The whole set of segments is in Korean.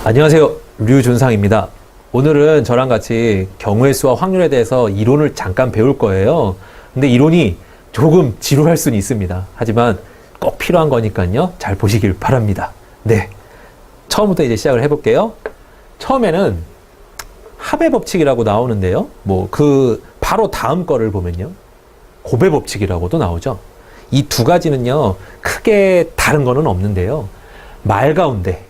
안녕하세요. 류준상입니다. 오늘은 저랑 같이 경우의 수와 확률에 대해서 이론을 잠깐 배울 거예요. 근데 이론이 조금 지루할 수는 있습니다. 하지만 꼭 필요한 거니까요. 잘 보시길 바랍니다. 네. 처음부터 이제 시작을 해볼게요. 처음에는 합의 법칙이라고 나오는데요. 바로 다음 거를 보면요. 곱의 법칙이라고도 나오죠. 이 두 가지는요. 크게 다른 거는 없는데요. 말 가운데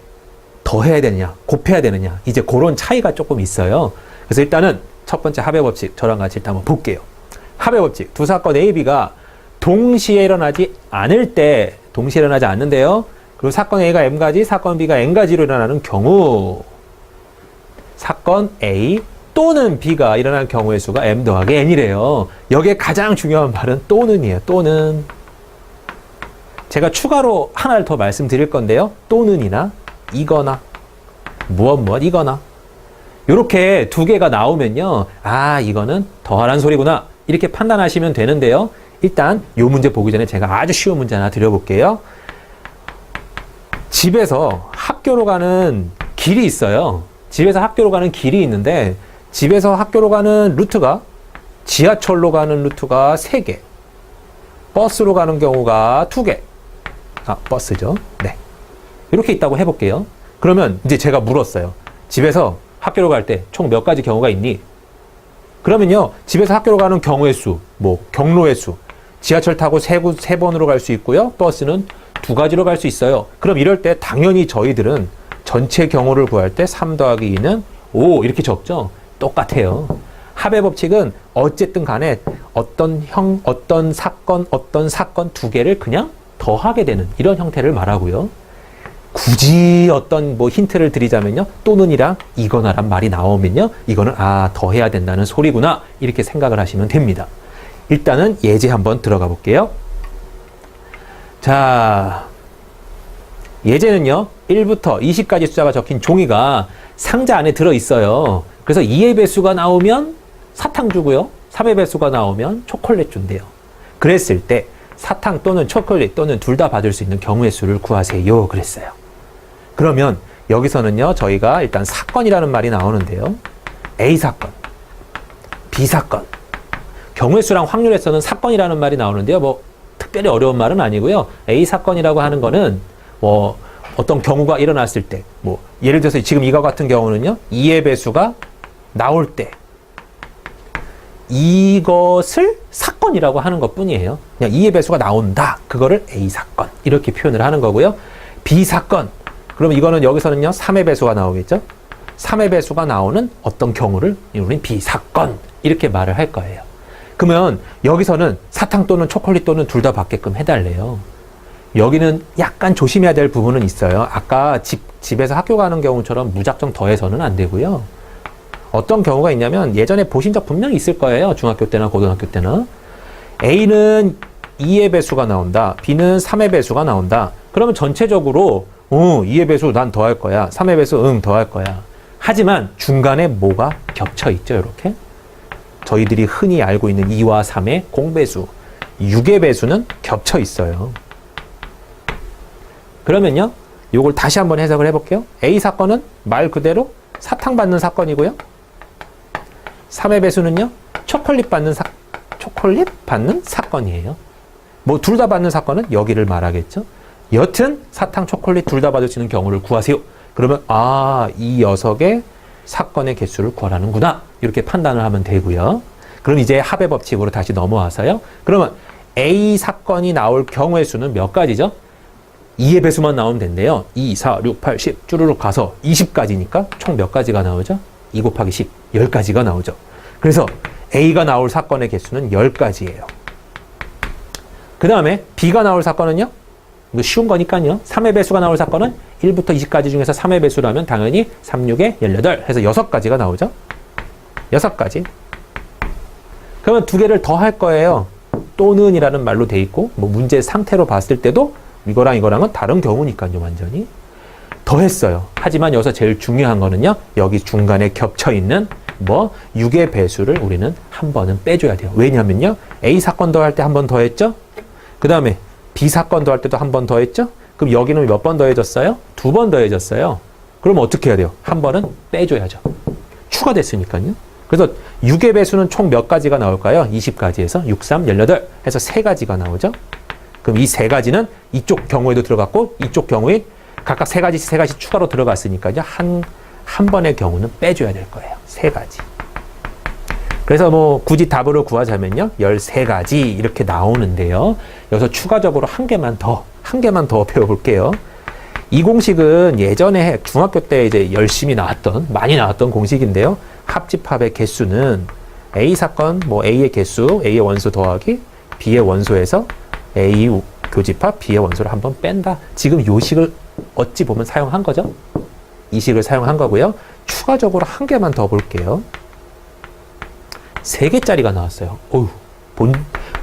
더해야 되느냐, 곱해야 되느냐, 이제 그런 차이가 조금 있어요. 그래서 일단은 첫 번째 합의 법칙, 저랑 같이 일단 한번 볼게요. 합의 법칙, 두 사건 A, B가 동시에 일어나지 않는데요. 그리고 사건 A가 M가지, 사건 B가 N가지로 일어나는 경우, 사건 A 또는 B가 일어나는 경우의 수가 M 더하기 N이래요. 여기에 가장 중요한 말은 또는이에요. 또는. 제가 추가로 하나를 더 말씀드릴 건데요. 또는이나 이거나 무엇 이거나 이렇게 두 개가 나오면요. 아, 이거는 더하란 소리구나. 이렇게 판단하시면 되는데요. 일단 이 문제 보기 전에 제가 아주 쉬운 문제 하나 드려볼게요. 집에서 학교로 가는 길이 있어요. 집에서 학교로 가는 길이 있는데 집에서 학교로 가는 루트가 지하철로 가는 루트가 3개, 버스로 가는 경우가 2개. 버스죠. 네. 이렇게 있다고 해볼게요. 그러면 이제 제가 물었어요. 집에서 학교로 갈 때 총 몇 가지 경우가 있니? 그러면요. 집에서 학교로 가는 경우의 수, 경로의 수. 지하철 타고 세 번으로 갈 수 있고요. 버스는 2가지로 갈 수 있어요. 그럼 이럴 때 당연히 저희들은 전체 경우를 구할 때 3 더하기 2는 5 이렇게 적죠. 똑같아요. 합의 법칙은 어쨌든 간에 어떤 사건 두 개를 그냥 더하게 되는 이런 형태를 말하고요. 굳이 어떤 힌트를 드리자면요. 또는이랑 이거나란 말이 나오면요. 이거는 더해야 된다는 소리구나. 이렇게 생각을 하시면 됩니다. 일단은 예제 한번 들어가 볼게요. 자, 예제는요. 1부터 20까지 숫자가 적힌 종이가 상자 안에 들어있어요. 그래서 2의 배수가 나오면 사탕 주고요. 3의 배수가 나오면 초콜릿 준대요. 그랬을 때 사탕 또는 초콜릿 또는 둘 다 받을 수 있는 경우의 수를 구하세요. 그랬어요. 그러면 여기서는요. 저희가 일단 사건이라는 말이 나오는데요. A 사건, B 사건. 경우의 수랑 확률에서는 사건이라는 말이 나오는데요. 특별히 어려운 말은 아니고요. A 사건이라고 하는 거는 어떤 경우가 일어났을 때 예를 들어서 지금 이거 같은 경우는요. 2의 배수가 나올 때 이것을 사건이라고 하는 것 뿐이에요. 그냥 2의 배수가 나온다. 그거를 A 사건. 이렇게 표현을 하는 거고요. B 사건. 그럼 이거는 여기서는요. 3의 배수가 나오겠죠. 3의 배수가 나오는 어떤 경우를 우리는 B 사건. 이렇게 말을 할 거예요. 그러면 여기서는 사탕 또는 초콜릿 또는 둘 다 받게끔 해달래요. 여기는 약간 조심해야 될 부분은 있어요. 아까 집에서 학교 가는 경우처럼 무작정 더해서는 안 되고요. 어떤 경우가 있냐면 예전에 보신 적 분명히 있을 거예요. 중학교 때나 고등학교 때나. A는 2의 배수가 나온다. B는 3의 배수가 나온다. 그러면 전체적으로 2의 배수 난 더할 거야. 3의 배수 더할 거야. 하지만 중간에 뭐가 겹쳐 있죠. 이렇게. 저희들이 흔히 알고 있는 2와 3의 공배수, 6의 배수는 겹쳐 있어요. 그러면요. 이걸 다시 한번 해석을 해볼게요. A 사건은 말 그대로 사탕 받는 사건이고요. 3의 배수는요. 초콜릿 받는 사건이에요. 둘 다 받는 사건은 여기를 말하겠죠. 여튼 사탕, 초콜릿 둘 다 받을 수 있는 경우를 구하세요. 그러면 이 녀석의 사건의 개수를 구하라는구나. 이렇게 판단을 하면 되고요. 그럼 이제 합의 법칙으로 다시 넘어와서요. 그러면 A 사건이 나올 경우의 수는 몇 가지죠? 2의 배수만 나오면 된대요. 2, 4, 6, 8, 10 쭈루룩 가서 20까지니까 총 몇 가지가 나오죠? 2 곱하기 10, 10가지가 나오죠. 그래서 A가 나올 사건의 개수는 10가지예요. 그 다음에 B가 나올 사건은요? 이거 쉬운 거니까요. 3의 배수가 나올 사건은 1부터 20까지 중에서 3의 배수라면 당연히 3, 6에 18 해서 6가지가 나오죠. 6가지. 그러면 두 개를 더 할 거예요. 또는 이라는 말로 돼 있고 문제 상태로 봤을 때도 이거랑은 다른 경우니까요. 완전히. 더했어요. 하지만 여기서 제일 중요한 거는요. 여기 중간에 겹쳐있는 6의 배수를 우리는 한 번은 빼줘야 돼요. 왜냐면요. A 사건 더할 때 한 번 더했죠. 그 다음에 B 사건 더할 때도 한 번 더했죠. 그럼 여기는 몇 번 더해졌어요? 2번 더해졌어요. 그러면 어떻게 해야 돼요? 한 번은 빼줘야죠. 추가됐으니까요. 그래서 6의 배수는 총 몇 가지가 나올까요? 20가지에서 6, 3, 18 해서 3가지가 나오죠. 그럼 이 3가지는 이쪽 경우에도 들어갔고 이쪽 경우에 각각 3가지 추가로 들어갔으니까요. 한 번의 경우는 빼줘야 될 거예요. 3가지. 그래서 뭐 굳이 답으로 구하자면요. 13가지 이렇게 나오는데요. 여기서 추가적으로 한 개만 더 배워볼게요. 이 공식은 예전에 중학교 때 이제 열심히 많이 나왔던 공식인데요. 합집합의 개수는 A 사건, 뭐 A의 개수, A의 원소 더하기 B의 원소에서 A 교집합, B의 원소를 한번 뺀다. 지금 요 식을 어찌 보면 사용한 거죠. 이 식을 사용한 거고요. 추가적으로 한 개만 더 볼게요. 3개짜리가 나왔어요. 어휴,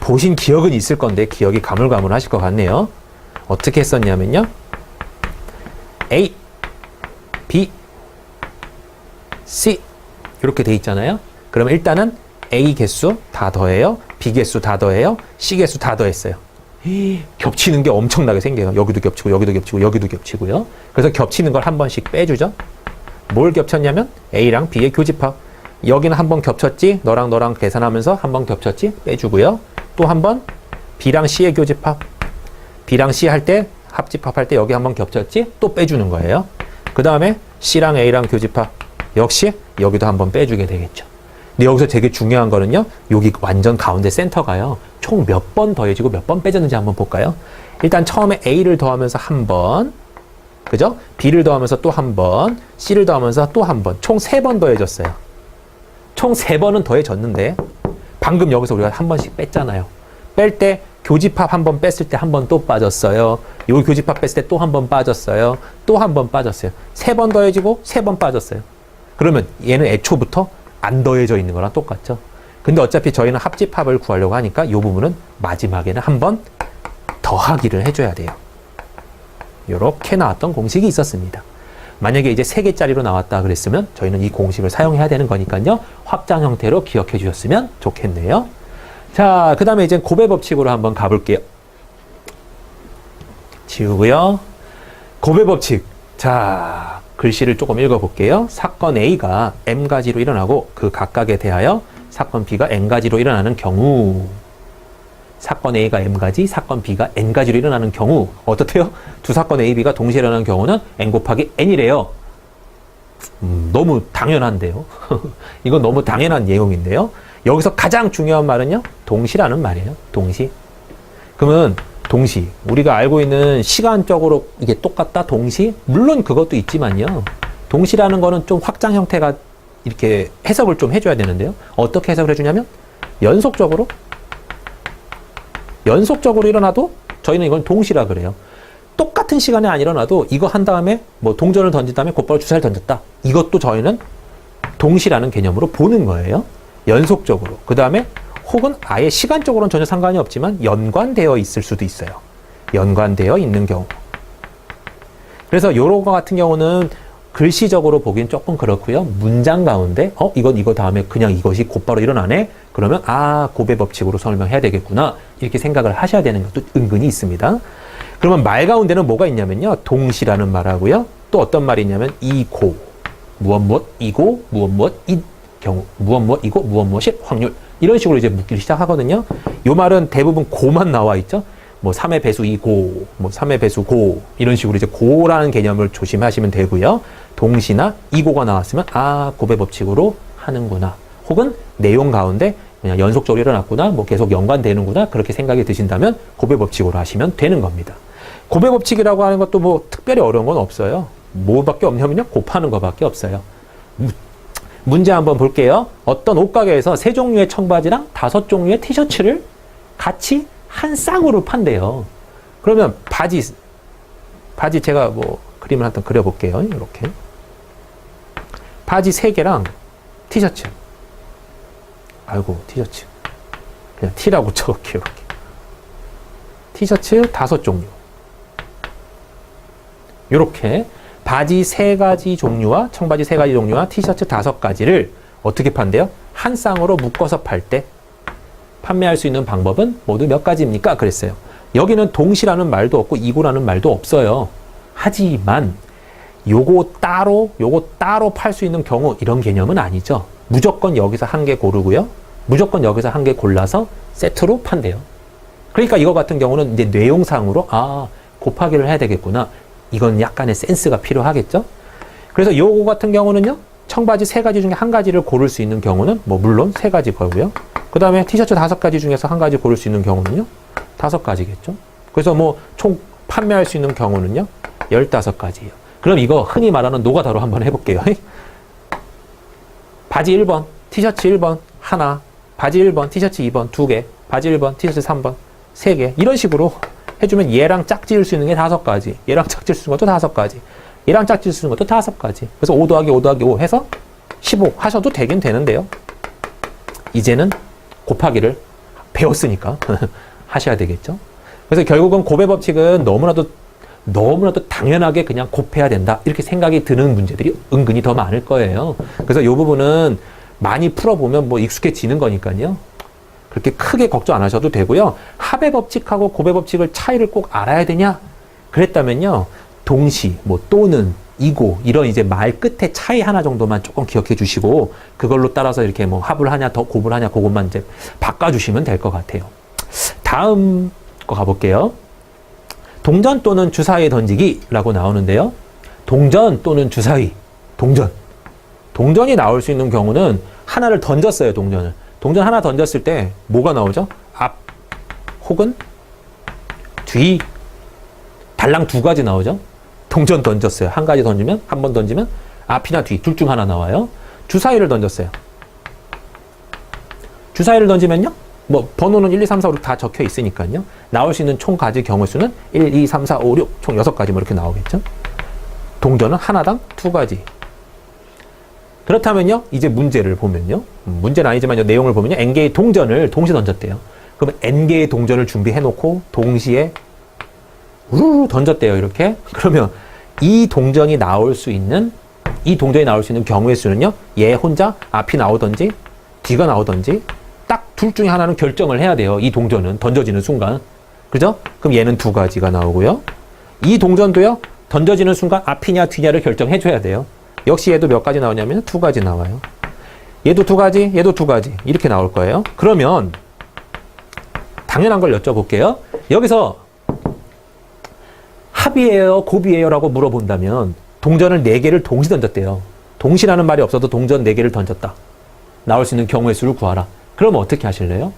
보신 기억은 있을 건데 기억이 가물가물하실 것 같네요. 어떻게 했었냐면요. A, B, C 이렇게 돼 있잖아요. 그러면 일단은 A 개수 다 더해요. B 개수 다 더해요. C 개수 다 더했어요. 겹치는 게 엄청나게 생겨요. 여기도 겹치고 여기도 겹치고 여기도 겹치고요. 그래서 겹치는 걸 한 번씩 빼주죠. 뭘 겹쳤냐면 A랑 B의 교집합. 여기는 한 번 겹쳤지. 너랑 계산하면서 한 번 겹쳤지. 빼주고요. 또 한 번 B랑 C의 교집합. B랑 C 할 때 합집합할 때 여기 한번 겹쳤지? 또 빼주는 거예요. 그 다음에 C랑 A랑 교집합. 역시 여기도 한번 빼주게 되겠죠. 근데 여기서 되게 중요한 거는요. 여기 완전 가운데 센터가요. 총 몇 번 더해지고 몇 번 빼졌는지 한번 볼까요? 일단 처음에 A를 더하면서 한 번. 그죠? B를 더하면서 또 한 번. C를 더하면서 또 한 번. 총 3번 더해졌어요. 총 3번은 더해졌는데 방금 여기서 우리가 한 번씩 뺐잖아요. 뺄 때 교집합 한 번 뺐을 때 한 번 또 빠졌어요. 요 교집합 뺐을 때 또 한 번 빠졌어요. 또 한 번 빠졌어요. 3번 더해지고 3번 빠졌어요. 그러면 얘는 애초부터 안 더해져 있는 거랑 똑같죠. 근데 어차피 저희는 합집합을 구하려고 하니까 이 부분은 마지막에는 한 번 더하기를 해줘야 돼요. 이렇게 나왔던 공식이 있었습니다. 만약에 이제 3개짜리로 나왔다 그랬으면 저희는 이 공식을 사용해야 되는 거니까요. 확장 형태로 기억해 주셨으면 좋겠네요. 자, 그 다음에 이제 곱의 법칙으로 한번 가볼게요. 지우고요. 곱의 법칙. 자, 글씨를 조금 읽어볼게요. 사건 A가 M가지로 일어나고 그 각각에 대하여 사건 B가 N가지로 일어나는 경우, 사건 A가 M가지, 사건 B가 N가지로 일어나는 경우 어떻대요? 두 사건 A, B가 동시에 일어나는 경우는 N 곱하기 N이래요. 너무 당연한데요. 이건 너무 당연한 내용인데요. 여기서 가장 중요한 말은요. 동시라는 말이에요. 동시. 그러면 동시. 우리가 알고 있는 시간적으로 이게 똑같다? 동시? 물론 그것도 있지만요. 동시라는 거는 좀 확장 형태가 이렇게 해석을 좀 해줘야 되는데요. 어떻게 해석을 해주냐면 연속적으로 일어나도 저희는 이건 동시라 그래요. 똑같은 시간에 안 일어나도 이거 한 다음에 뭐 동전을 던진 다음에 곧바로 주사를 던졌다. 이것도 저희는 동시라는 개념으로 보는 거예요. 연속적으로. 그 다음에 혹은 아예 시간적으로는 전혀 상관이 없지만 연관되어 있을 수도 있어요. 연관되어 있는 경우. 그래서 요런 거 같은 경우는 글씨적으로 보기엔 조금 그렇고요. 문장 가운데 이거 다음에 그냥 이것이 곧바로 일어나네? 그러면 곱의 법칙으로 설명해야 되겠구나. 이렇게 생각을 하셔야 되는 것도 은근히 있습니다. 그러면 말 가운데는 뭐가 있냐면요. 동시라는 말하고요. 또 어떤 말이 있냐면 이고, 무엇 이고, 무엇 이 경우, 무엇 이고, 무엇이 확률. 이런 식으로 이제 묻기 시작하거든요. 요 말은 대부분 고만 나와 있죠. 뭐 3의 배수 이고, 뭐 3의 배수 고 이런 식으로 이제 고라는 개념을 조심하시면 되고요. 동시나 이고가 나왔으면 곱의 법칙으로 하는구나. 혹은 내용 가운데 그냥 연속적으로 일어났구나. 뭐 계속 연관되는구나. 그렇게 생각이 드신다면 곱의 법칙으로 하시면 되는 겁니다. 곱의 법칙이라고 하는 것도 뭐 특별히 어려운 건 없어요. 뭐밖에 없냐면요. 곱하는 것밖에 없어요. 문제 한번 볼게요. 어떤 옷가게에서 3종류의 청바지랑 5종류의 티셔츠를 같이 한 쌍으로 판대요. 그러면 바지 제가 뭐 그림을 한번 그려볼게요. 이렇게 바지 3개랑 티셔츠. 아이고 티셔츠. 그냥 T라고 쳐볼게요. 이렇게. 티셔츠 5종류. 이렇게 바지 3가지 종류와 청바지 3가지 종류와 티셔츠 5가지를 어떻게 판대요? 한 쌍으로 묶어서 팔 때 판매할 수 있는 방법은 모두 몇 가지입니까? 그랬어요. 여기는 동시라는 말도 없고 이고라는 말도 없어요. 하지만 요거 따로 팔 수 있는 경우 이런 개념은 아니죠. 무조건 여기서 한 개 고르고요. 무조건 여기서 한 개 골라서 세트로 판대요. 그러니까 이거 같은 경우는 이제 내용상으로 곱하기를 해야 되겠구나. 이건 약간의 센스가 필요하겠죠. 그래서 요거 같은 경우는요. 청바지 3가지 중에 한 가지를 고를 수 있는 경우는 뭐 물론 3가지 거고요. 그 다음에 티셔츠 5가지 중에서 한 가지 고를 수 있는 경우는요. 5가지겠죠. 그래서 뭐 총 판매할 수 있는 경우는요. 15가지예요. 그럼 이거 흔히 말하는 노가다로 한번 해볼게요. 바지 1번, 티셔츠 1번 하나, 바지 1번, 티셔츠 2번 2개, 바지 1번, 티셔츠 3번 3개. 이런 식으로 해주면 얘랑 짝지을 수 있는 게 5가지, 얘랑 짝지을 수 있는 것도 5가지, 얘랑 짝지을 수 있는 것도 5가지. 그래서 5 더하기 5 더하기 5 해서 15 하셔도 되긴 되는데요. 이제는 곱하기를 배웠으니까 하셔야 되겠죠. 그래서 결국은 곱의 법칙은 너무나도 당연하게 그냥 곱해야 된다. 이렇게 생각이 드는 문제들이 은근히 더 많을 거예요. 그래서 이 부분은 많이 풀어보면 뭐 익숙해지는 거니까요. 그렇게 크게 걱정 안 하셔도 되고요. 합의 법칙하고 곱의 법칙을 차이를 꼭 알아야 되냐? 그랬다면요. 동시, 뭐 또는, 이고 이런 이제 말 끝에 차이 하나 정도만 조금 기억해 주시고 그걸로 따라서 이렇게 뭐 합을 하냐 더 곱을 하냐 그것만 이제 바꿔주시면 될 것 같아요. 다음 거 가볼게요. 동전 또는 주사위에 던지기라고 나오는데요. 동전 또는 주사위, 동전이 나올 수 있는 경우는 하나를 던졌어요. 동전 하나 던졌을 때 뭐가 나오죠? 앞 혹은 뒤, 달랑 2가지 나오죠. 동전 던졌어요. 한 가지 던지면, 한 번 던지면 앞이나 뒤 둘 중 하나 나와요. 주사위를 던졌어요. 주사위를 던지면요. 뭐 번호는 1, 2, 3, 4, 5, 6 다 적혀 있으니까요. 나올 수 있는 총 가지 경우 수는 1, 2, 3, 4, 5, 6 총 6가지 뭐 이렇게 나오겠죠. 동전은 하나당 2가지. 그렇다면요. 이제 문제를 보면요. 문제는 아니지만 내용을 보면요. N개의 동전을 동시에 던졌대요. 그러면 N개의 동전을 준비해 놓고 동시에 우르르 던졌대요. 이렇게. 그러면 이 동전이 나올 수 있는 경우의 수는요. 얘 혼자 앞이 나오든지 뒤가 나오든지 딱 둘 중에 하나는 결정을 해야 돼요. 이 동전은 던져지는 순간. 그죠? 그럼 얘는 2가지가 나오고요. 이 동전도요. 던져지는 순간 앞이냐 뒤냐를 결정해 줘야 돼요. 역시 얘도 몇 가지 나오냐면 2가지 나와요. 얘도 2가지, 얘도 2가지. 이렇게 나올 거예요. 그러면 당연한 걸 여쭤볼게요. 여기서 합이에요, 곱이에요 라고 물어본다면 동전을 4개를 동시 던졌대요. 동시라는 말이 없어도 동전 4개를 던졌다. 나올 수 있는 경우의 수를 구하라. 그러면 어떻게 하실래요?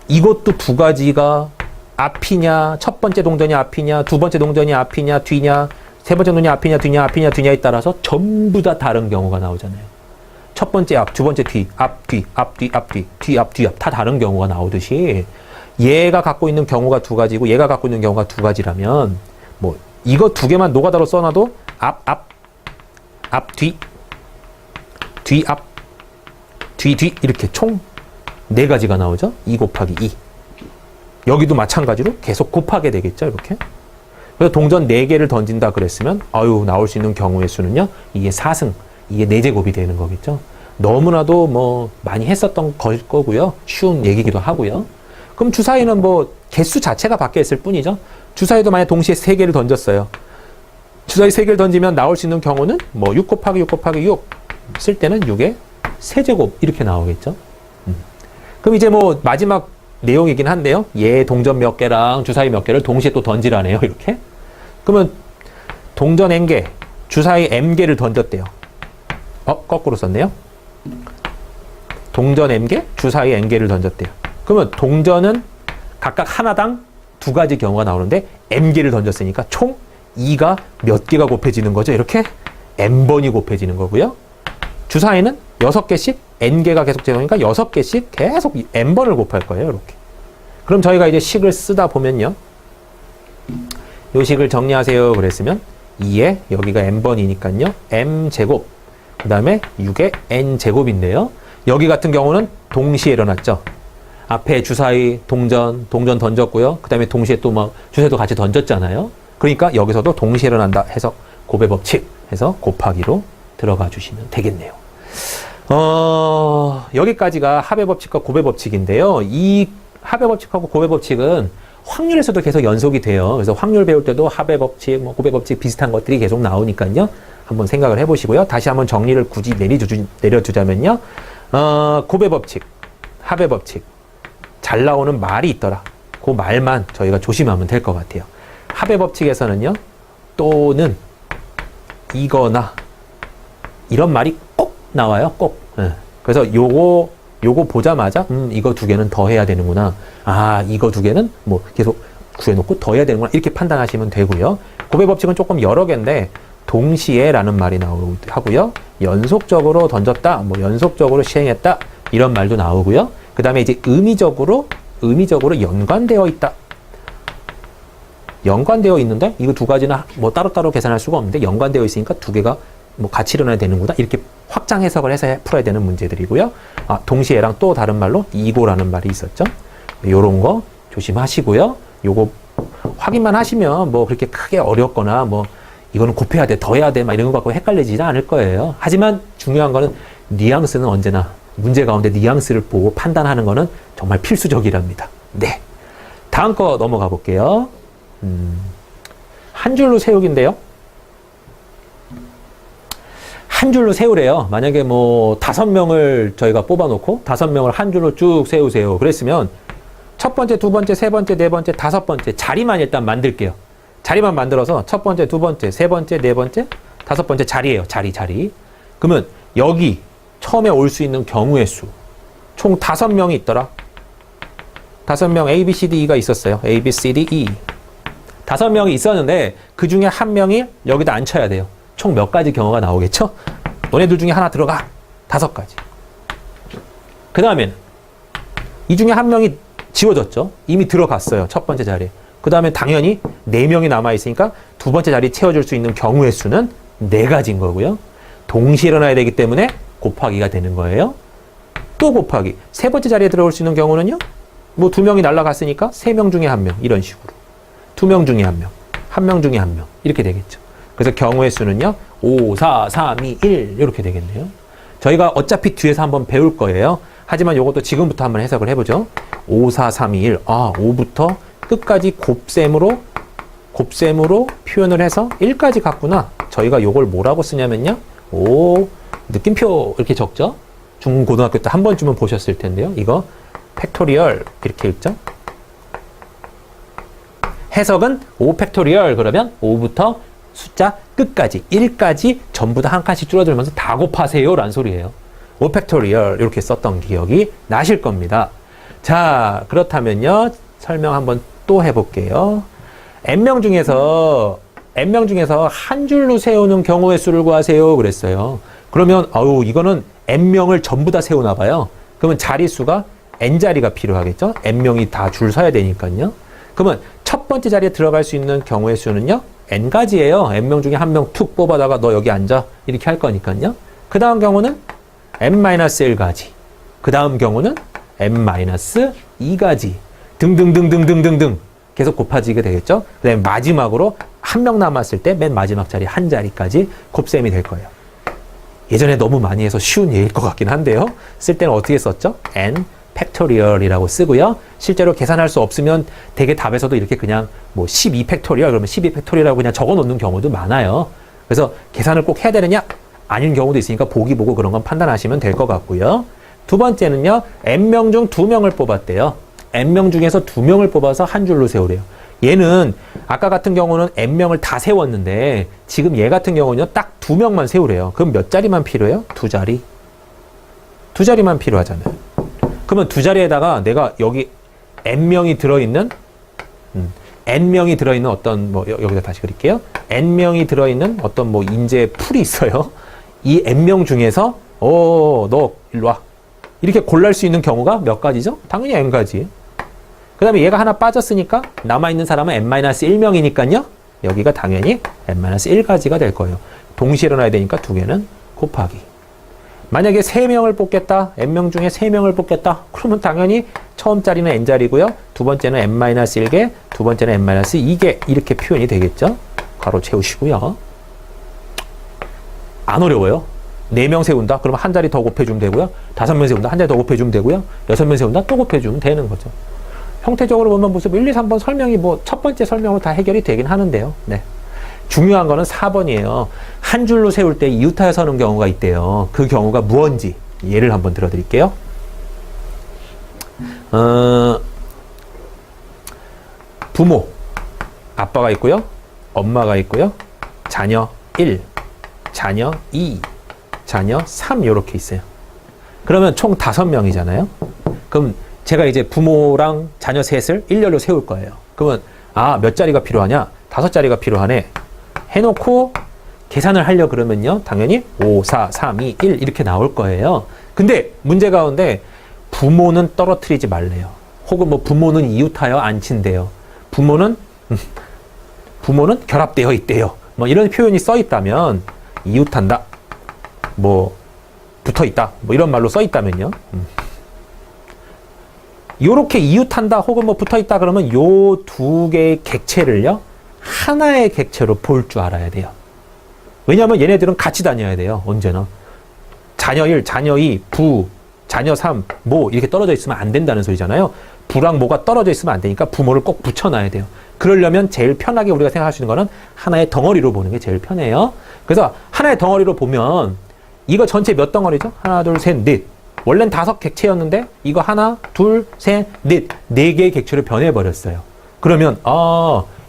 이것도 2가지가 앞이냐, 첫 번째 동전이 앞이냐, 두 번째 동전이 앞이냐, 뒤냐, 세 번째 동전이 앞이냐, 뒤냐에 따라서 전부 다 다른 경우가 나오잖아요. 첫 번째 앞, 두 번째 뒤, 앞, 뒤, 앞, 뒤, 앞, 뒤, 뒤, 앞, 뒤, 앞 다 다른 경우가 나오듯이 얘가 갖고 있는 경우가 2가지고 얘가 갖고 있는 경우가 2가지라면 뭐 이거 2개만 노가다로 써놔도 앞, 뒤, 뒤, 앞, 뒤 이렇게 총 4가지가 나오죠. 2 곱하기 2. 여기도 마찬가지로 계속 곱하게 되겠죠. 이렇게. 그래서 동전 4개를 던진다 그랬으면 나올 수 있는 경우의 수는요. 이게 4승, 이게 4제곱이 되는 거겠죠. 너무나도 뭐 많이 했었던 거고요. 쉬운 얘기기도 하고요. 그럼 주사위는 뭐 개수 자체가 바뀌어 있을 뿐이죠. 주사위도 만약 동시에 3개를 던졌어요. 주사위 3개를 던지면 나올 수 있는 경우는 뭐 6 곱하기 6 곱하기 6 쓸 때는 6의 세제곱 이렇게 나오겠죠. 그럼 이제 뭐 마지막 내용이긴 한데요. 얘 동전 몇 개랑 주사위 몇 개를 동시에 또 던지라네요. 이렇게. 그러면 동전 N개, 주사위 M개를 던졌대요. 거꾸로 썼네요. 동전 M개, 주사위 N개를 던졌대요. 그러면 동전은 각각 하나당 2가지 경우가 나오는데 M개를 던졌으니까 총 2가 몇 개가 곱해지는 거죠. 이렇게 N번이 곱해지는 거고요. 주사위는 6개씩 N개가 계속 제곱이니까 6개씩 계속 N번을 곱할 거예요. 이렇게. 그럼 저희가 이제 식을 쓰다 보면요. 요 식을 정리하세요. 그랬으면 2에 여기가 N번이니까요. M제곱 그 다음에 6의 N제곱인데요. 여기 같은 경우는 동시에 일어났죠. 앞에 주사위, 동전 던졌고요. 그 다음에 동시에 또 막 주사위도 같이 던졌잖아요. 그러니까 여기서도 동시에 일어난다 해서 곱의 법칙 해서 곱하기로 들어가 주시면 되겠네요. 여기까지가 합의 법칙과 곱의 법칙인데요. 이 합의 법칙하고 곱의 법칙은 확률에서도 계속 연속이 돼요. 그래서 확률 배울 때도 합의 법칙, 뭐 곱의 법칙 비슷한 것들이 계속 나오니까요. 한번 생각을 해보시고요. 다시 한번 정리를 굳이 내려주자면요. 곱의 법칙, 합의 법칙, 잘 나오는 말이 있더라. 그 말만 저희가 조심하면 될 것 같아요. 합의 법칙에서는요. 또는, 이거나, 이런 말이 꼭 나와요. 꼭. 그래서 요거 보자마자 이거 두 개는 더 해야 되는구나. 아, 이거 두 개는 뭐 계속 구해놓고 더 해야 되는구나. 이렇게 판단하시면 되고요. 곱의 법칙은 조금 여러 개인데 동시에 라는 말이 나오고요. 연속적으로 던졌다. 뭐 연속적으로 시행했다. 이런 말도 나오고요. 그 다음에 이제 의미적으로 연관되어 있다. 연관되어 있는데 이거 두 가지는 뭐 따로따로 계산할 수가 없는데 연관되어 있으니까 두 개가 뭐 같이 일어나야 되는구나. 이렇게 확장 해석을 해서 풀어야 되는 문제들이고요. 아, 동시에랑 또 다른 말로 이고라는 말이 있었죠. 요런 거 조심하시고요. 요거 확인만 하시면 뭐 그렇게 크게 어렵거나 뭐 이거는 곱해야 돼, 더해야 돼, 막 이런 거 갖고 헷갈리지 않을 거예요. 하지만 중요한 거는 뉘앙스는 언제나 문제 가운데 뉘앙스를 보고 판단하는 거는 정말 필수적이랍니다. 네. 다음 거 넘어가 볼게요. 한 줄로 세우기인데요. 한 줄로 세우래요. 만약에 뭐 5명을 저희가 뽑아놓고 5명을 한 줄로 쭉 세우세요. 그랬으면 첫 번째, 두 번째, 세 번째, 네 번째, 다섯 번째 자리만 일단 만들게요. 자리만 만들어서 첫 번째, 두 번째, 세 번째, 네 번째, 다섯 번째 자리예요. 자리. 그러면 여기 처음에 올 수 있는 경우의 수 총 5명이 있더라. 5명 A, B, C, D, E가 있었어요. A, B, C, D, E. 5명이 있었는데 그 중에 한 명이 여기다 앉혀야 돼요. 총 몇 가지 경우가 나오겠죠? 너네들 중에 하나 들어가. 5가지. 그 다음에는 이 중에 한 명이 지워졌죠? 이미 들어갔어요. 첫 번째 자리에. 그 다음에 당연히 4명이 남아있으니까 두 번째 자리 채워줄 수 있는 경우의 수는 4가지인 거고요. 동시에 일어나야 되기 때문에 곱하기가 되는 거예요. 또 곱하기. 세 번째 자리에 들어올 수 있는 경우는요. 뭐 2명이 날아갔으니까 3명 중에 1명. 이런 식으로. 2명 중에 1명. 1명 중에 1명. 이렇게 되겠죠. 그래서 경우의 수는요. 5, 4, 3, 2, 1 이렇게 되겠네요. 저희가 어차피 뒤에서 한번 배울 거예요. 하지만 이것도 지금부터 한번 해석을 해보죠. 5, 4, 3, 2, 1. 아, 5부터 끝까지 곱셈으로 표현을 해서 1까지 갔구나. 저희가 이걸 뭐라고 쓰냐면요. 느낌표 이렇게 적죠. 중고등학교 때 한 번쯤은 보셨을 텐데요. 이거 팩토리얼 이렇게 읽죠. 해석은 5 팩토리얼 그러면 5부터 숫자 끝까지 1까지 전부 다 한 칸씩 줄어들면서 다 곱하세요 라는 소리예요. 5 팩토리얼 이렇게 썼던 기억이 나실 겁니다. 자, 그렇다면요. 설명 한번 또 해볼게요. n명 중에서 한 줄로 세우는 경우의 수를 구하세요 그랬어요. 그러면 이거는 n명을 전부 다 세우나 봐요. 그러면 자릿수가 n자리가 필요하겠죠. n명이 다 줄 서야 되니까요. 그러면 첫 번째 자리에 들어갈 수 있는 경우의 수는요. n가지예요. n명 중에 한 명 툭 뽑아다가 너 여기 앉아 이렇게 할 거니까요. 그 다음 경우는 n-1가지. 그 다음 경우는 n-2가지. 등등등등등등등 계속 곱해지게 되겠죠. 그 다음에 마지막으로 한 명 남았을 때 맨 마지막 자리 한 자리까지 곱셈이 될 거예요. 예전에 너무 많이 해서 쉬운 예일 것 같긴 한데요. 쓸 때는 어떻게 썼죠? n 팩토리얼이라고 쓰고요. 실제로 계산할 수 없으면 대개 답에서도 이렇게 그냥 뭐 12 팩토리얼 그러면 12 팩토리얼이라고 그냥 적어 놓는 경우도 많아요. 그래서 계산을 꼭 해야 되느냐? 아닌 경우도 있으니까 보기 보고 그런 건 판단하시면 될 것 같고요. 두 번째는요. n명 중 2명을 뽑았대요. n명 중에서 2명을 뽑아서 한 줄로 세우래요. 얘는 아까 같은 경우는 n명을 다 세웠는데 지금 얘 같은 경우는요. 딱 2명만 세우래요. 그럼 몇 자리만 필요해요? 2자리. 2자리만 필요하잖아요. 그러면 2자리에다가 내가 여기 n명이 들어있는 어떤 뭐 여기다 다시 그릴게요. n명이 들어있는 어떤 뭐 인재 풀이 있어요. 이 n명 중에서 너 일로 와. 이렇게 골랄 수 있는 경우가 몇 가지죠? 당연히 n가지. 그 다음에 얘가 하나 빠졌으니까 남아있는 사람은 n-1명이니까요. 여기가 당연히 n-1가지가 될 거예요. 동시에 일어나야 되니까 두 개는 곱하기. 만약에 3명을 뽑겠다. n명 중에 3명을 뽑겠다. 그러면 당연히 처음 자리는 n자리고요. 두 번째는 n-1개, 두 번째는 n-2개 이렇게 표현이 되겠죠. 괄호 채우시고요. 안 어려워요. 4명 세운다? 그러면 한 자리 더 곱해주면 되고요. 5명 세운다? 한 자리 더 곱해주면 되고요. 6명 세운다? 또 곱해주면 되는 거죠. 형태적으로 보면 모습 1, 2, 3번 설명이 뭐 첫 번째 설명으로 다 해결이 되긴 하는데요. 네. 중요한 거는 4번이에요. 한 줄로 세울 때 이웃하여 서는 경우가 있대요. 그 경우가 무언지 예를 한번 들어드릴게요. 부모, 아빠가 있고요. 엄마가 있고요. 자녀 1, 자녀 2, 자녀 3 이렇게 있어요. 그러면 총 5명이잖아요. 그럼 제가 이제 부모랑 자녀 셋을 일렬로 세울 거예요. 그러면 몇 자리가 필요하냐? 5자리가 필요하네. 해놓고 계산을 하려 그러면요. 당연히 5, 4, 3, 2, 1 이렇게 나올 거예요. 근데 문제 가운데 부모는 떨어뜨리지 말래요. 혹은 뭐 부모는 이웃하여 안 친대요. 부모는 결합되어 있대요. 뭐 이런 표현이 써 있다면 이웃한다. 뭐 붙어 있다. 뭐 이런 말로 써 있다면요. 요렇게 이웃한다 혹은 뭐 붙어 있다 그러면 요 두 개의 객체를요. 하나의 객체로 볼 줄 알아야 돼요. 왜냐하면 얘네들은 같이 다녀야 돼요. 언제나. 자녀 1, 자녀 2, 부, 자녀 3, 모 이렇게 떨어져 있으면 안 된다는 소리잖아요. 부랑 모가 떨어져 있으면 안 되니까 부모를 꼭 붙여놔야 돼요. 그러려면 제일 편하게 우리가 생각할 수 있는 거는 하나의 덩어리로 보는 게 제일 편해요. 그래서 하나의 덩어리로 보면 이거 전체 몇 덩어리죠? 하나, 둘, 셋, 넷. 원래는 5객체였는데 이거 하나, 둘, 셋, 넷. 4개의 객체로 변해버렸어요. 그러면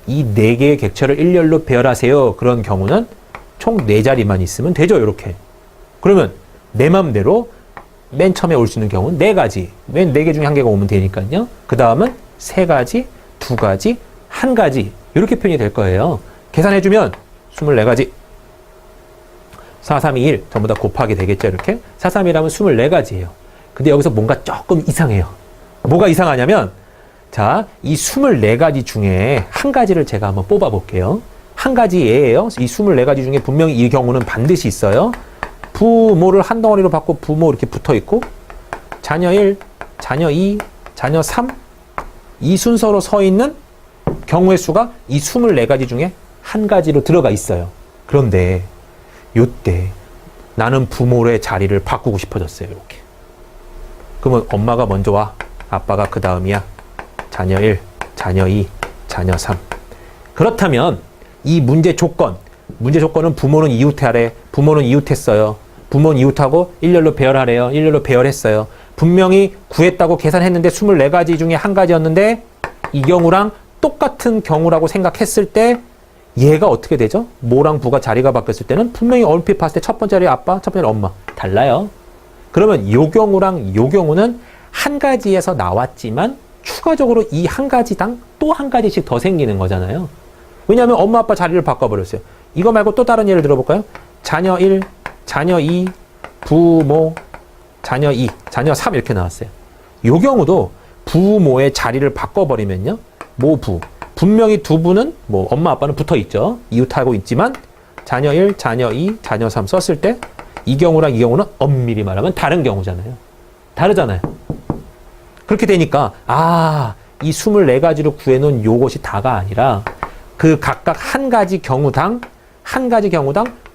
이 4개의 객체를 일렬로 배열하세요. 그런 경우는 총 4자리만 있으면 되죠. 이렇게. 그러면 내 맘대로 맨 처음에 올 수 있는 경우는 4가지. 맨 4개 중에 1개가 오면 되니까요. 그 다음은 3가지, 2가지, 1가지. 이렇게 표현이 될 거예요. 계산해주면 24가지. 4, 3, 2, 1 전부 다 곱하기 되겠죠. 이렇게 4, 3, 1하면 24가지예요. 근데 여기서 뭔가 조금 이상해요. 뭐가 이상하냐면 자, 이 24가지 중에 1가지를 제가 한번 뽑아 볼게요. 1가지 예예요. 이 24가지 중에 분명히 이 경우는 반드시 있어요. 부모를 한 덩어리로 받고 부모 이렇게 붙어 있고 자녀 1, 자녀 2, 자녀 3 이 순서로 서 있는 경우의 수가 이 24가지 중에 1가지로 들어가 있어요. 그런데 요때 나는 부모의 자리를 바꾸고 싶어졌어요. 이렇게. 그러면 엄마가 먼저 와. 아빠가 그 다음이야. 자녀 1, 자녀 2, 자녀 3. 그렇다면 이 문제 조건은 부모는 이웃하래. 부모는 이웃했어요. 부모는 이웃하고 일렬로 배열하래요. 일렬로 배열했어요. 분명히 구했다고 계산했는데 24가지 중에 1가지였는데 이 경우랑 똑같은 경우라고 생각했을 때 얘가 어떻게 되죠? 모랑 부가 자리가 바뀌었을 때는 분명히 얼핏 봤을 때 첫 번째 자리 아빠, 첫 번째 자리 엄마. 달라요. 그러면 요 경우랑 요 경우는 1가지에서 나왔지만 추가적으로 이 1가지당 또 1가지씩 더 생기는 거잖아요. 왜냐하면 엄마 아빠 자리를 바꿔버렸어요. 이거 말고 또 다른 예를 들어볼까요? 자녀 1, 자녀 2, 부모, 자녀 2, 자녀 3 이렇게 나왔어요. 요 경우도 부모의 자리를 바꿔버리면요. 모부. 분명히 두 분은 뭐 엄마 아빠는 붙어 있죠. 이웃하고 있지만 자녀 1, 자녀 2, 자녀 3 썼을 때 이 경우랑 이 경우는 엄밀히 말하면 다른 경우잖아요. 다르잖아요. 그렇게 되니까 이 24가지로 구해놓은 요것이 다가 아니라 그 각각 1가지 경우당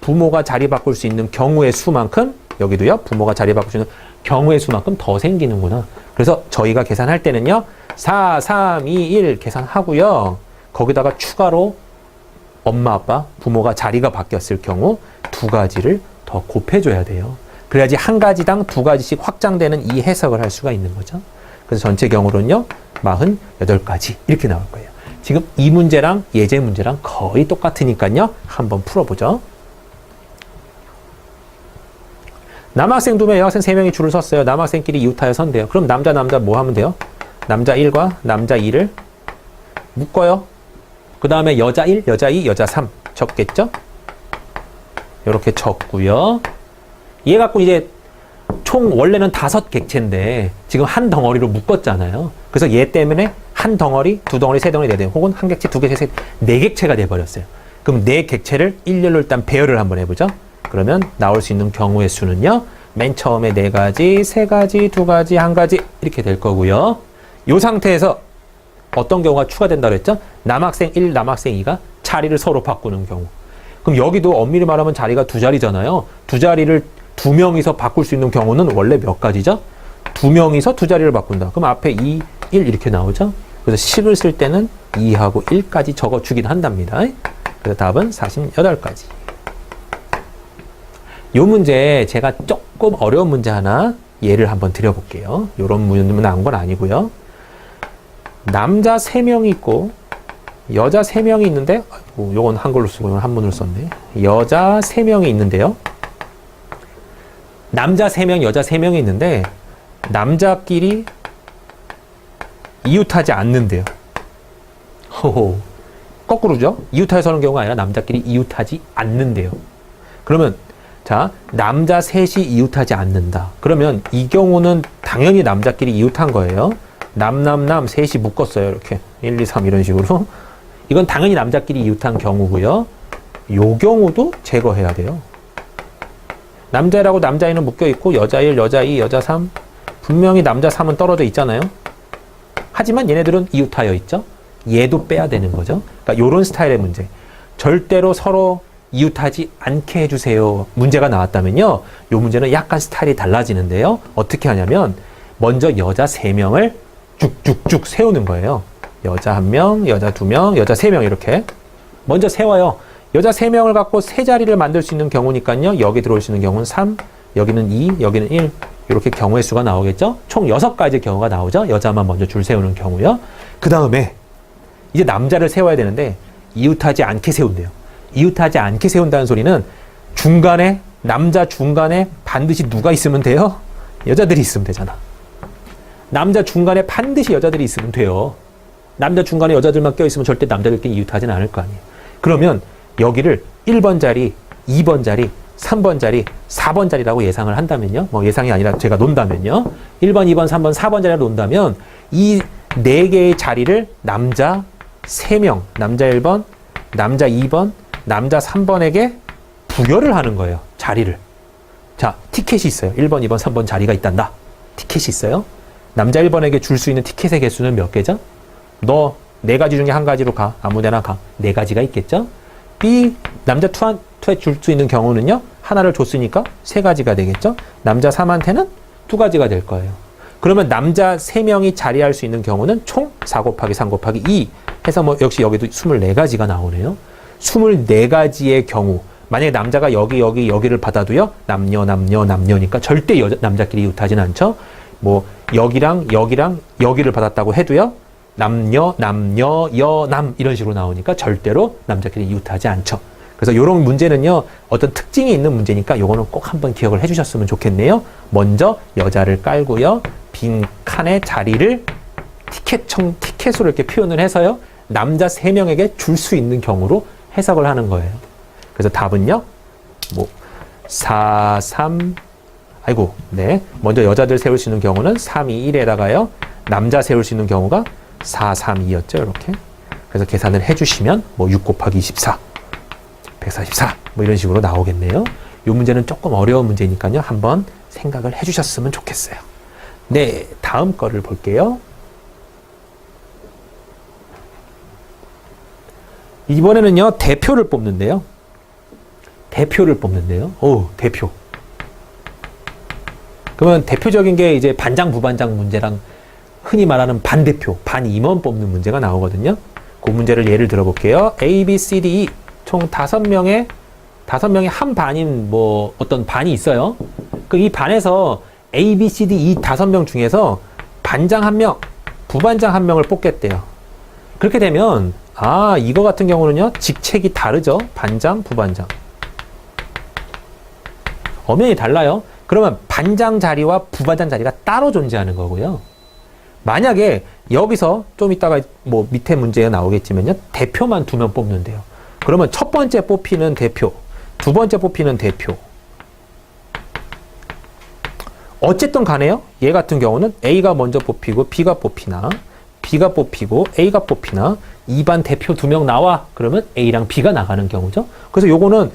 부모가 자리 바꿀 수 있는 경우의 수만큼 여기도요. 부모가 자리 바꿀 수 있는 경우의 수만큼 더 생기는구나. 그래서 저희가 계산할 때는요. 4, 3, 2, 1 계산하고요. 거기다가 추가로 엄마, 아빠, 부모가 자리가 바뀌었을 경우 2가지를 더 곱해줘야 돼요. 그래야지 1가지당 2가지씩 확장되는 이 해석을 할 수가 있는 거죠. 그래서 전체 경우로는요. 48가지 이렇게 나올 거예요. 지금 이 문제랑 예제 문제랑 거의 똑같으니까요. 한번 풀어보죠. 남학생 2명, 여학생 3명이 줄을 섰어요. 남학생끼리 이웃하여 선대요. 그럼 남자 뭐 하면 돼요? 남자 1과 남자 2를 묶어요. 그 다음에 여자 1, 여자 2, 여자 3 적겠죠? 이렇게 적고요. 얘 갖고 이제 총 원래는 5객체인데 지금 한 덩어리로 묶었잖아요. 그래서 얘 때문에 한 덩어리, 2덩어리, 3덩어리, 4덩어리 혹은 1객체, 2객체, 4객체가 돼버렸어요. 그럼 4객체를 일렬로 일단 배열을 한번 해보죠. 그러면 나올 수 있는 경우의 수는요. 맨 처음에 4가지, 3가지, 2가지, 1가지 이렇게 될 거고요. 이 상태에서 어떤 경우가 추가된다고 했죠? 남학생 1, 남학생 2가 자리를 서로 바꾸는 경우. 그럼 여기도 엄밀히 말하면 자리가 2자리잖아요. 2자리를 2명이서 바꿀 수 있는 경우는 원래 몇 가지죠? 2명이서 2자리를 바꾼다. 그럼 앞에 2, 1 이렇게 나오죠? 그래서 10을 쓸 때는 2하고 1까지 적어주긴 한답니다. 그래서 답은 48가지. 요 문제 제가 조금 어려운 문제 하나 예를 한번 드려볼게요. 요런 문제는 나온 건 아니고요. 남자 3명이 있고 여자 3명이 있는데, 요건 한글로 쓰고 이건 한문으로 썼네. 여자 3명이 있는데요. 남자 3명, 여자 3명이 있는데 남자끼리 이웃하지 않는데요. 호호. 거꾸로죠? 이웃해서 하는 경우가 아니라 남자끼리 이웃하지 않는데요. 그러면 자, 남자 셋이 이웃하지 않는다. 그러면 이 경우는 당연히 남자끼리 이웃한 거예요. 남 셋이 묶었어요. 이렇게 1, 2, 3 이런 식으로. 이건 당연히 남자끼리 이웃한 경우고요. 요 경우도 제거해야 돼요. 남자라고 남자애는 묶여있고 여자 1, 여자 2, 여자 3 분명히 남자 3은 떨어져 있잖아요. 하지만 얘네들은 이웃하여 있죠. 얘도 빼야 되는 거죠. 그러니까 요런 스타일의 문제. 절대로 서로 이웃하지 않게 해주세요. 문제가 나왔다면요. 요 문제는 약간 스타일이 달라지는데요. 어떻게 하냐면 먼저 여자 3명을 쭉쭉쭉 세우는 거예요. 여자 1명, 여자 2명, 여자 3명 이렇게 먼저 세워요. 여자 3명을 갖고 세 자리를 만들 수 있는 경우니까요. 여기 들어올 수 있는 경우는 3, 여기는 2, 여기는 1 이렇게 경우의 수가 나오겠죠. 총 6가지 경우가 나오죠. 여자만 먼저 줄 세우는 경우요. 그 다음에 이제 남자를 세워야 되는데 이웃하지 않게 세운대요. 이웃하지 않게 세운다는 소리는 중간에 남자 중간에 반드시 누가 있으면 돼요? 여자들이 있으면 되잖아. 남자 중간에 반드시 여자들이 있으면 돼요. 남자 중간에 여자들만 껴있으면 절대 남자들끼리 이웃하진 않을 거 아니에요. 그러면 여기를 1번 자리, 2번 자리, 3번 자리, 4번 자리라고 예상을 한다면요. 뭐 예상이 아니라 제가 논다면요. 1번, 2번, 3번, 4번 자리를 논다면 이 4개의 자리를 남자 3명, 남자 1번, 남자 2번, 남자 3번에게 부여를 하는 거예요. 자리를. 자, 티켓이 있어요. 1번, 2번, 3번 자리가 있단다. 티켓이 있어요. 남자 1번에게 줄 수 있는 티켓의 개수는 몇 개죠? 너 4가지 중에 한 가지로 가. 아무 데나 가. 4가지가 있겠죠? B, 남자 2에 줄 수 있는 경우는요. 하나를 줬으니까 3가지가 되겠죠? 남자 3한테는 2가지가 될 거예요. 그러면 남자 3명이 자리할 수 있는 경우는 총 4 곱하기 3 곱하기 2 해서 뭐 역시 여기도 24가지가 나오네요. 24가지의 경우 만약에 남자가 여기를 받아도요. 남녀니까 절대 남자끼리 이웃하진 않죠. 뭐 여기랑 여기를 받았다고 해도요. 남녀, 남 이런 식으로 나오니까 절대로 남자끼리 이웃하지 않죠. 그래서 이런 문제는요. 어떤 특징이 있는 문제니까 요거는 꼭 한번 기억을 해주셨으면 좋겠네요. 먼저 여자를 깔고요. 빈 칸의 자리를 티켓으로 이렇게 표현을 해서요. 남자 3명에게 줄 수 있는 경우로 해석을 하는 거예요. 그래서 답은요. 뭐 4, 3 먼저 여자들 세울 수 있는 경우는 3, 2, 1에다가요. 남자 세울 수 있는 경우가 4, 3, 2였죠. 이렇게. 그래서 계산을 해주시면 뭐 6 곱하기 24, 144 뭐 이런 식으로 나오겠네요. 이 문제는 조금 어려운 문제니까요. 한번 생각을 해주셨으면 좋겠어요. 네, 다음 거를 볼게요. 이번에는요. 대표를 뽑는데요. 대표. 그러면 대표적인 게 이제 반장, 부반장 문제랑 흔히 말하는 반대표, 반임원 뽑는 문제가 나오거든요. 그 문제를 예를 들어볼게요. A, B, C, D, E 총 5명의 한 반인 뭐 어떤 반이 있어요. 그 이 반에서 A, B, C, D, E 5명 중에서 반장 1명, 부반장 1명을 뽑겠대요. 그렇게 되면 이거 같은 경우는요. 직책이 다르죠. 반장, 부반장. 엄연히 달라요. 그러면 반장 자리와 부반장 자리가 따로 존재하는 거고요. 만약에 여기서 좀 이따가 뭐 밑에 문제가 나오겠지만요. 대표만 2명 뽑는데요. 그러면 첫 번째 뽑히는 대표, 두 번째 뽑히는 대표. 어쨌든 간에요. 얘 같은 경우는 A가 먼저 뽑히고 B가 뽑히나 B가 뽑히고 A가 뽑히나 2반 대표 2명 나와. 그러면 A랑 B가 나가는 경우죠. 그래서 요거는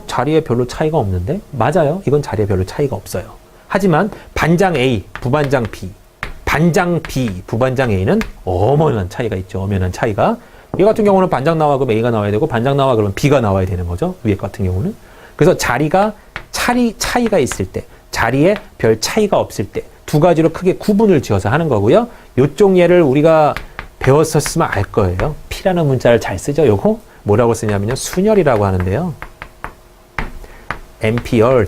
자리에 별로 차이가 없는데 맞아요. 이건 자리에 별로 차이가 없어요. 하지만 반장 A, 부반장 B, 반장 B, 부반장 A는 엄연한 차이가 있죠. 엄연한 차이가. 얘 같은 경우는 반장 나와 그러면 A가 나와야 되고 반장 나와 그러면 B가 나와야 되는 거죠. 위에 같은 경우는. 그래서 자리가 차이가 있을 때, 자리에 별 차이가 없을 때 2가지로 크게 구분을 지어서 하는 거고요. 요쪽 예를 우리가 배웠었으면 알 거예요. P라는 문자를 잘 쓰죠. 요거 뭐라고 쓰냐면요. 순열이라고 하는데요. MPR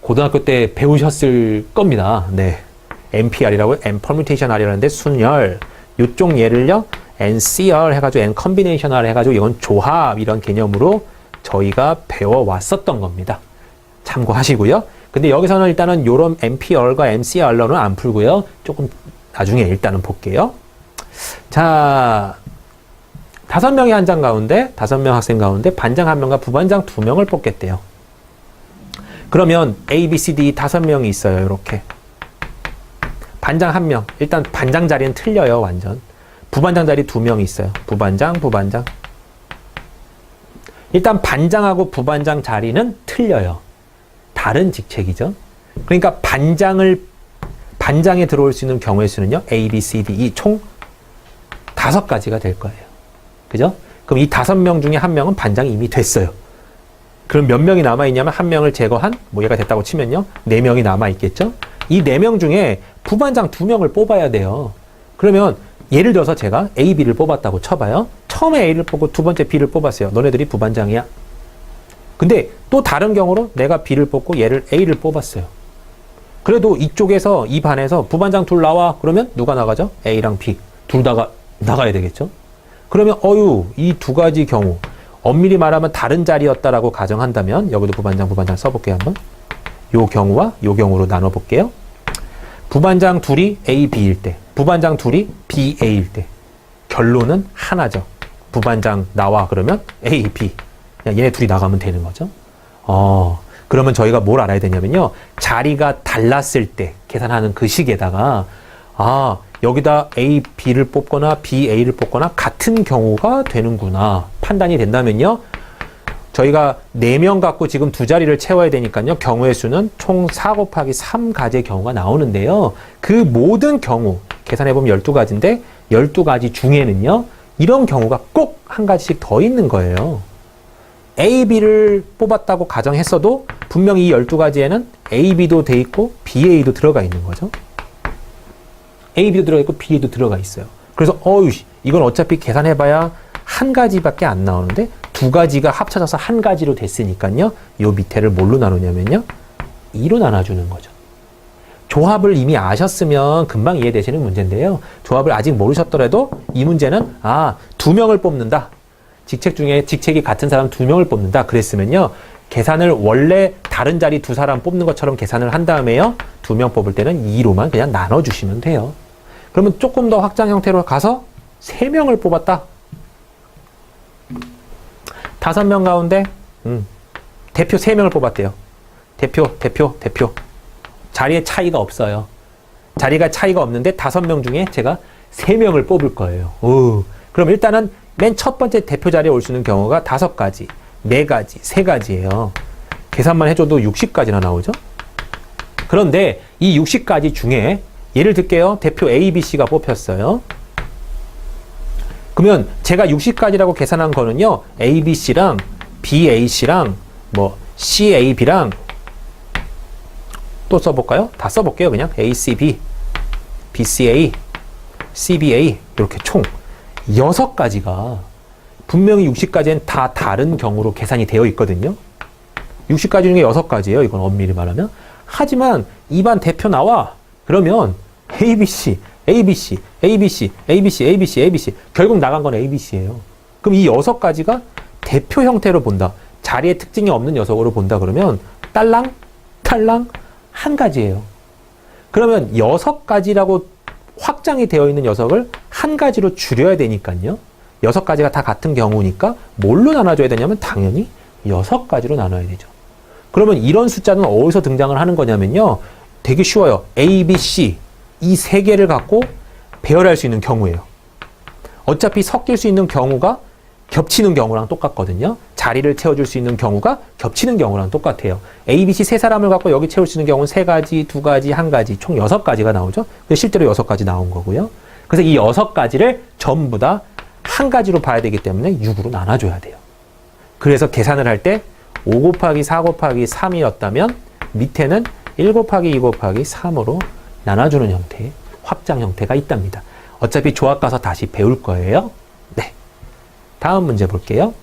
고등학교 때 배우셨을 겁니다. 네. MPR이라고요. M permutation R이라는데 순열. 요쪽 예를요. NCR 해가지고 N combination R 해가지고 이건 조합 이런 개념으로 저희가 배워왔었던 겁니다. 참고하시고요. 근데 여기서는 일단은 요런 MPR과 MCR로는 안 풀고요. 조금 나중에 일단은 볼게요. 자, 5명의 한 장 가운데, 5명 학생 가운데 반장 1명과 부반장 2명을 뽑겠대요. 그러면 A, B, C, D 5명이 있어요. 이렇게. 반장 1명. 일단 반장 자리는 틀려요. 완전. 부반장 자리 2명이 있어요. 부반장, 부반장. 일단 반장하고 부반장 자리는 틀려요. 다른 직책이죠. 그러니까 반장에 들어올 수 있는 경우의 수는요. A, B, C, D, E 총 5가지가 될 거예요. 그죠? 그럼 이 5명 중에 1명은 반장이 이미 됐어요. 그럼 몇 명이 남아있냐면 1명을 제거한, 뭐 얘가 됐다고 치면요. 4명이 남아있겠죠? 이 4명 중에 부반장 2명을 뽑아야 돼요. 그러면 예를 들어서 제가 A, B를 뽑았다고 쳐봐요. 처음에 A를 뽑고 두 번째 B를 뽑았어요. 너네들이 부반장이야. 근데 또 다른 경우로 내가 B를 뽑고 얘를 A를 뽑았어요. 그래도 이쪽에서 이 반에서 부반장 둘 나와. 그러면 누가 나가죠? A랑 B. 둘 다가 나가야 되겠죠? 그러면 이 2가지 경우 엄밀히 말하면 다른 자리였다라고 가정한다면 여기도 부반장 써볼게요. 한번. 요 경우와 요 경우로 나눠볼게요. 부반장 둘이 A, B일 때, 부반장 둘이 B, A일 때 결론은 하나죠. 부반장 나와 그러면 A, B. 그냥 얘네 둘이 나가면 되는 거죠. 그러면 저희가 뭘 알아야 되냐면요. 자리가 달랐을 때 계산하는 그 식에다가 여기다 A, B를 뽑거나 B, A를 뽑거나 같은 경우가 되는구나 판단이 된다면요. 저희가 4명 갖고 지금 2자리를 채워야 되니까요. 경우의 수는 총 4 곱하기 3가지의 경우가 나오는데요. 그 모든 경우 계산해보면 12가지인데 12가지 중에는요. 이런 경우가 꼭 한 가지씩 더 있는 거예요. A, B를 뽑았다고 가정했어도 분명히 이 12가지에는 A, B도 돼 있고 B, A도 들어가 있는 거죠. A, B도 들어가 있고 B, A도 들어가 있어요. 그래서 이건 어차피 계산해봐야 한 가지밖에 안 나오는데 2가지가 합쳐져서 한 가지로 됐으니까요. 요 밑에를 뭘로 나누냐면요. 2로 나눠주는 거죠. 조합을 이미 아셨으면 금방 이해되시는 문제인데요. 조합을 아직 모르셨더라도 이 문제는 2명을 뽑는다. 직책 중에 직책이 같은 사람 2명을 뽑는다. 그랬으면요. 계산을 원래 다른 자리 2사람 뽑는 것처럼 계산을 한 다음에요. 2명 뽑을 때는 2로만 그냥 나눠주시면 돼요. 그러면 조금 더 확장 형태로 가서 3명을 뽑았다. 5명 가운데 대표 3명을 뽑았대요. 대표. 자리에 차이가 없어요. 자리가 차이가 없는데 5명 중에 제가 3명을 뽑을 거예요. 그럼 일단은 맨 첫 번째 대표 자리에 올 수 있는 경우가 5가지, 4가지, 3가지예요. 계산만 해줘도 60가지나 나오죠? 그런데 이 60가지 중에 예를 들게요. 대표 A, B, C가 뽑혔어요. 그러면 제가 60가지라고 계산한 거는요. A, B, C랑 B, A, C랑 C, A, B랑 또 써볼까요? 다 써볼게요. 그냥 A, C, B, B, C, A, C, B, A 이렇게 총 6가지가 분명히 60가지는 다 다른 경우로 계산이 되어 있거든요. 60가지 중에 6가지예요. 이건 엄밀히 말하면. 하지만 이반 대표 나와. 그러면 ABC, ABC, ABC, ABC, ABC, ABC 결국 나간 건 ABC예요. 그럼 이 6가지가 대표 형태로 본다. 자리에 특징이 없는 녀석으로 본다 그러면 딸랑, 탈랑 한 가지예요. 그러면 6가지라고 확장이 되어 있는 녀석을 한 가지로 줄여야 되니까요. 6가지가 다 같은 경우니까 뭘로 나눠줘야 되냐면 당연히 6가지로 나눠야 되죠. 그러면 이런 숫자는 어디서 등장을 하는 거냐면요. 되게 쉬워요. A, B, C 이 3개를 갖고 배열할 수 있는 경우예요. 어차피 섞일 수 있는 경우가 겹치는 경우랑 똑같거든요. 자리를 채워줄 수 있는 경우가 겹치는 경우랑 똑같아요. A, B, C 3사람을 갖고 여기 채울 수 있는 경우는 3가지, 2가지, 1가지 총 6가지가 나오죠. 실제로 6가지 나온 거고요. 그래서 이 6가지를 전부 다 한 가지로 봐야 되기 때문에 6으로 나눠줘야 돼요. 그래서 계산을 할 때 5 곱하기 4 곱하기 3이었다면 밑에는 1 곱하기 2 곱하기 3으로 나눠주는 형태의 확장 형태가 있답니다. 어차피 조합 가서 다시 배울 거예요. 네. 다음 문제 볼게요.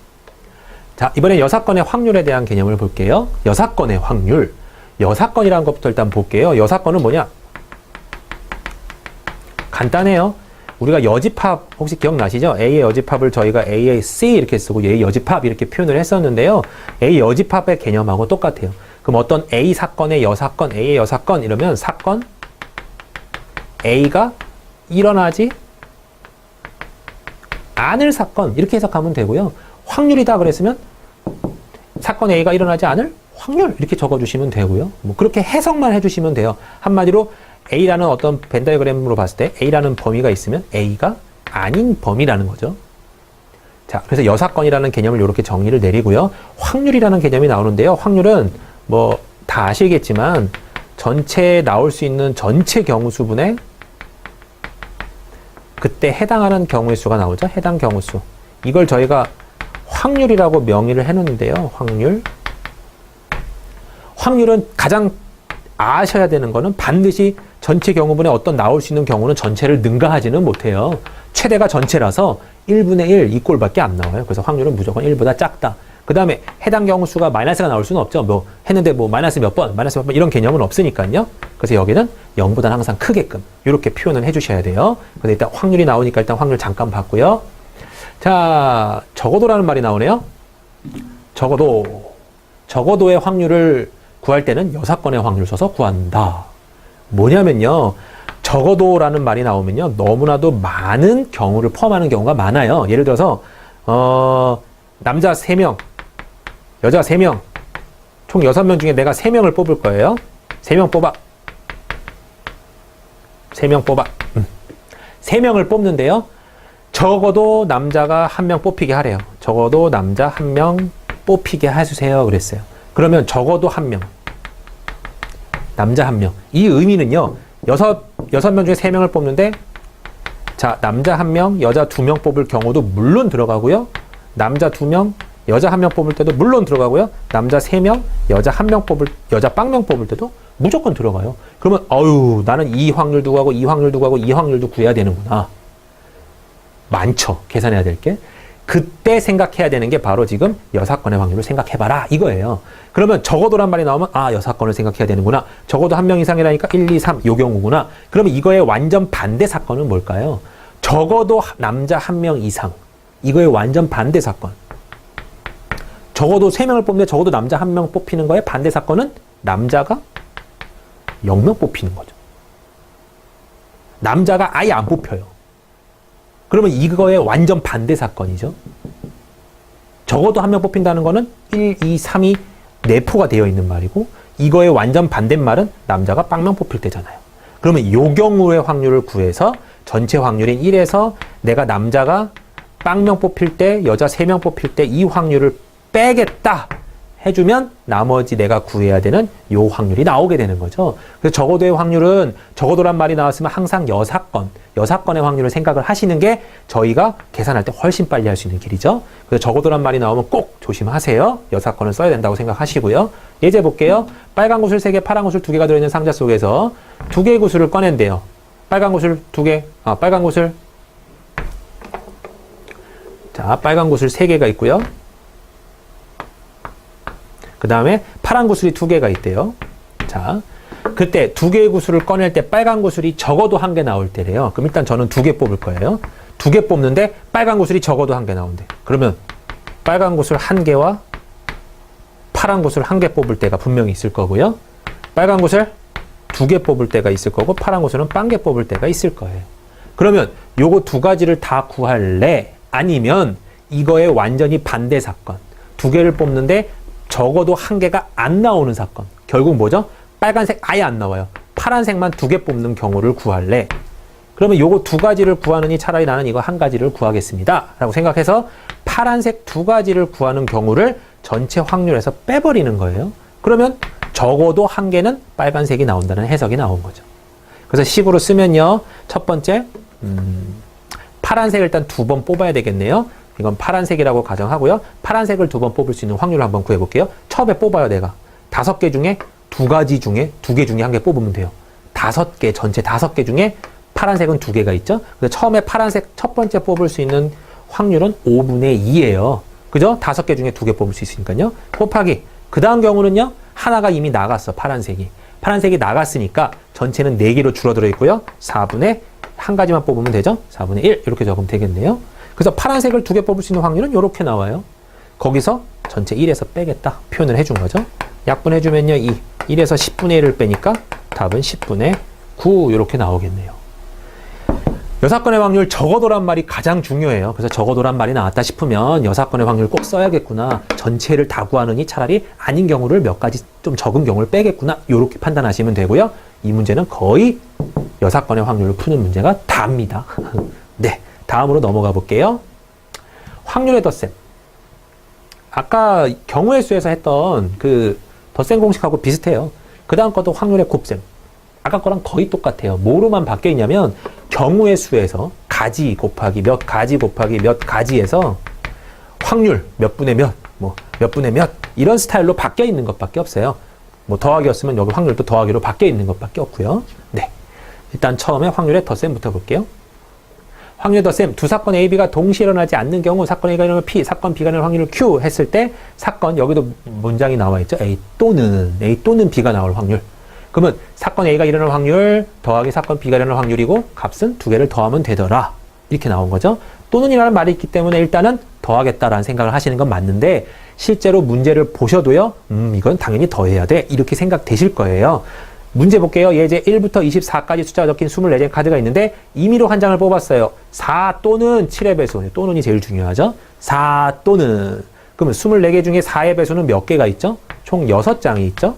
자, 이번엔 여사건의 확률에 대한 개념을 볼게요. 여사건의 확률. 여사건이라는 것부터 일단 볼게요. 여사건은 뭐냐? 간단해요. 우리가 여집합 혹시 기억나시죠? A의 여집합을 저희가 A의 C 이렇게 쓰고 A의 여집합 이렇게 표현을 했었는데요. A 여집합의 개념하고 똑같아요. 그럼 어떤 A 사건의 여사건, A의 여사건 이러면 사건 A가 일어나지 않을 사건 이렇게 해석하면 되고요. 확률이다 그랬으면 사건 A가 일어나지 않을 확률 이렇게 적어주시면 되고요. 뭐 그렇게 해석만 해주시면 돼요. 한마디로 A라는 어떤 벤 다이어그램으로 봤을 때 A라는 범위가 있으면 A가 아닌 범위라는 거죠. 자, 그래서 여사건이라는 개념을 이렇게 정리를 내리고요. 확률이라는 개념이 나오는데요. 확률은 뭐 다 아시겠지만 전체에 나올 수 있는 전체 경우수분의 그때 해당하는 경우의 수가 나오죠. 해당 경우수. 이걸 저희가 확률이라고 명의를 해놓는데요. 확률. 확률은 가장 아셔야 되는 거는 반드시 전체 경우분에 어떤 나올 수 있는 경우는 전체를 능가하지는 못해요. 최대가 전체라서 1분의 1 이 꼴밖에 안 나와요. 그래서 확률은 무조건 1보다 작다. 그 다음에 해당 경우수가 마이너스가 나올 수는 없죠. 뭐 했는데 뭐 마이너스 몇 번 이런 개념은 없으니까요. 그래서 여기는 0보다는 항상 크게끔 이렇게 표현을 해주셔야 돼요. 그래서 일단 확률이 나오니까 일단 확률 잠깐 봤고요. 자, 적어도라는 말이 나오네요. 적어도의 확률을 구할 때는 여사건의 확률을 써서 구한다. 뭐냐면요. 적어도라는 말이 나오면요. 너무나도 많은 경우를 포함하는 경우가 많아요. 예를 들어서 남자 3명, 여자 3명, 총 6명 중에 내가 3명을 뽑을 거예요. 3명 뽑아. 3명 뽑아. 3명을 뽑는데요. 적어도 남자가 1명 뽑히게 하래요. 적어도 남자 1명 뽑히게 해주세요. 그랬어요. 그러면 적어도 1명. 남자 1명. 이 의미는요. 6명 중에 3명을 뽑는데 자, 남자 1명, 여자 2명 뽑을 경우도 물론 들어가고요. 남자 2명, 여자 1명 뽑을 때도 물론 들어가고요. 남자 3명, 여자 1명 여자 빵명 뽑을 때도 무조건 들어가요. 그러면 나는 이 확률도 구하고 이 확률도 구하고 이 확률도 구해야 되는구나. 많죠. 계산해야 될 게. 그때 생각해야 되는 게 바로 지금 여사건의 확률을 생각해봐라 이거예요. 그러면 적어도란 말이 나오면 여사건을 생각해야 되는구나. 적어도 1명 이상이라니까 1, 2, 3 요 경우구나. 그러면 이거의 완전 반대 사건은 뭘까요? 적어도 남자 1명 이상. 이거의 완전 반대 사건. 적어도 3명을 뽑는데 적어도 남자 1명 뽑히는 거의 반대 사건은 남자가 0명 뽑히는 거죠. 남자가 아예 안 뽑혀요. 그러면 이거의 완전 반대 사건이죠. 적어도 1명 뽑힌다는 거는 1, 2, 3이 내포가 되어 있는 말이고 이거의 완전 반대말은 남자가 빵명 뽑힐 때잖아요. 그러면 이 경우의 확률을 구해서 전체 확률인 1에서 내가 남자가 빵명 뽑힐 때 여자 3명 뽑힐 때 이 확률을 빼겠다 해주면 나머지 내가 구해야 되는 요 확률이 나오게 되는 거죠. 그래서 적어도의 확률은 적어도란 말이 나왔으면 항상 여사건의 확률을 생각을 하시는 게 저희가 계산할 때 훨씬 빨리 할 수 있는 길이죠. 그래서 적어도란 말이 나오면 꼭 조심하세요. 여사건을 써야 된다고 생각하시고요. 예제 볼게요. 빨간 구슬 3개, 파란 구슬 2개가 들어있는 상자 속에서 2개의 구슬을 꺼낸대요. 빨간 구슬 2개, 빨간 구슬. 자, 빨간 구슬 3개가 있고요. 그 다음에 파란 구슬이 2개가 있대요. 자, 그때 2개의 구슬을 꺼낼 때 빨간 구슬이 적어도 1개 나올 때래요. 그럼 일단 저는 2개 뽑을 거예요. 2개 뽑는데 빨간 구슬이 적어도 1개 나온대. 그러면 빨간 구슬 1개와 파란 구슬 1개 뽑을 때가 분명히 있을 거고요. 빨간 구슬 2개 뽑을 때가 있을 거고 파란 구슬은 1개 뽑을 때가 있을 거예요. 그러면 요거 2가지를 다 구할래? 아니면 이거의 완전히 반대 사건. 2개를 뽑는데 적어도 1개가 안 나오는 사건. 결국 뭐죠? 빨간색 아예 안 나와요. 파란색만 2개 뽑는 경우를 구할래. 그러면 요거 2가지를 구하느니 차라리 나는 이거 1가지를 구하겠습니다. 라고 생각해서 파란색 2가지를 구하는 경우를 전체 확률에서 빼버리는 거예요. 그러면 적어도 1개는 빨간색이 나온다는 해석이 나온 거죠. 그래서 식으로 쓰면요. 첫 번째, 파란색을 일단 2번 뽑아야 되겠네요. 이건 파란색이라고 가정하고요. 파란색을 2번 뽑을 수 있는 확률을 한번 구해볼게요. 처음에 뽑아요, 내가. 5개 중에 2가지 중에 2개 중에 1개 뽑으면 돼요. 5개, 전체 5개 중에 파란색은 두 개가 있죠. 그래서 처음에 파란색 첫 번째 뽑을 수 있는 확률은 5분의 2예요. 그죠? 5개 중에 2개 뽑을 수 있으니까요. 곱하기. 그 다음 경우는요. 하나가 이미 나갔어. 파란색이. 파란색이 나갔으니까 전체는 4개로 줄어들어 있고요. 4분의 한 가지만 뽑으면 되죠. 4분의 1 이렇게 적으면 되겠네요. 그래서 파란색을 2개 뽑을 수 있는 확률은 이렇게 나와요. 거기서 전체 1에서 빼겠다. 표현을 해준 거죠. 약분해주면요. 1에서 10분의 1을 빼니까 답은 10분의 9 이렇게 나오겠네요. 여사건의 확률 적어도란 말이 가장 중요해요. 그래서 적어도란 말이 나왔다 싶으면 여사건의 확률 꼭 써야겠구나. 전체를 다 구하느니 차라리 아닌 경우를 몇 가지 좀 적은 경우를 빼겠구나. 이렇게 판단하시면 되고요. 이 문제는 거의 여사건의 확률을 푸는 문제가 답니다. 네, 다음으로 넘어가 볼게요. 확률의 덧셈. 아까 경우의 수에서 했던 그 덧셈 공식하고 비슷해요. 그 다음 것도 확률의 곱셈. 아까 거랑 거의 똑같아요. 뭐로만 바뀌어 있냐면 경우의 수에서 가지 곱하기 몇 가지 곱하기 몇 가지에서 확률 몇 분의 몇, 뭐 몇 분의 몇 이런 스타일로 바뀌어 있는 것밖에 없어요. 뭐 더하기였으면 여기 확률도 더하기로 바뀌어 있는 것밖에 없고요. 네, 일단 처음에 확률의 덧셈부터 볼게요. 확률 덧셈, 두 사건 A, B가 동시에 일어나지 않는 경우 사건 A가 일어나면 P, 사건 B가 일어나는 확률을 Q 했을 때 사건, 여기도 문장이 나와 있죠. A 또는 B가 나올 확률. 그러면 사건 A가 일어날 확률 더하기 사건 B가 일어날 확률이고 값은 2개를 더하면 되더라. 이렇게 나온 거죠. 또는이라는 말이 있기 때문에 일단은 더하겠다라는 생각을 하시는 건 맞는데 실제로 문제를 보셔도요. 이건 당연히 더해야 돼. 이렇게 생각되실 거예요. 문제 볼게요. 예제 1부터 24까지 숫자가 적힌 24장의 카드가 있는데 임의로 한 장을 뽑았어요. 4 또는 7의 배수. 또는이 제일 중요하죠. 4 또는. 그러면 24개 중에 4의 배수는 몇 개가 있죠? 총 6장이 있죠?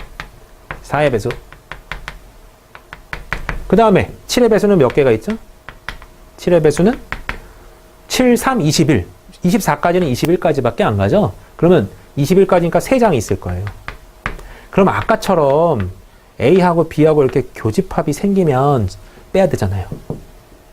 4의 배수. 그 다음에 7의 배수는 몇 개가 있죠? 7의 배수는 7, 3, 21. 24까지는 21까지밖에 안 가죠? 그러면 21까지니까 3장이 있을 거예요. 그럼 아까처럼 A하고 B하고 이렇게 교집합이 생기면 빼야 되잖아요.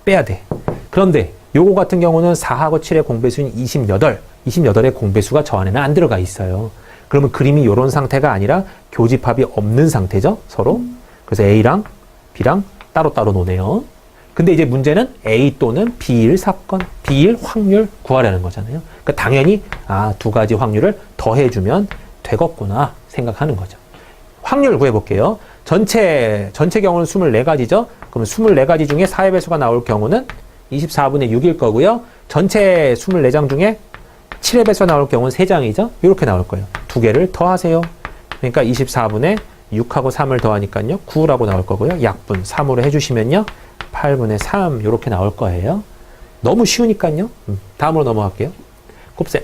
빼야 돼. 그런데 요거 같은 경우는 4하고 7의 공배수는 28. 28의 공배수가 저 안에는 안 들어가 있어요. 그러면 그림이 요런 상태가 아니라 교집합이 없는 상태죠? 서로. 그래서 A랑 B랑 따로따로 노네요. 근데 이제 문제는 A 또는 B일 사건, B일 확률 구하라는 거잖아요. 그러니까 당연히 두 가지 확률을 더해주면 되겠구나 생각하는 거죠. 확률 구해볼게요. 전체 경우는 24가지죠. 그러면 24가지 중에 4의 배수가 나올 경우는 24분의 6일 거고요. 전체 24장 중에 7의 배수가 나올 경우는 3장이죠. 이렇게 나올 거예요. 2개를 더하세요. 그러니까 24분의 6하고 3을 더하니까요. 9라고 나올 거고요. 약분 3으로 해주시면요. 8분의 3 이렇게 나올 거예요. 너무 쉬우니까요. 다음으로 넘어갈게요. 곱셈.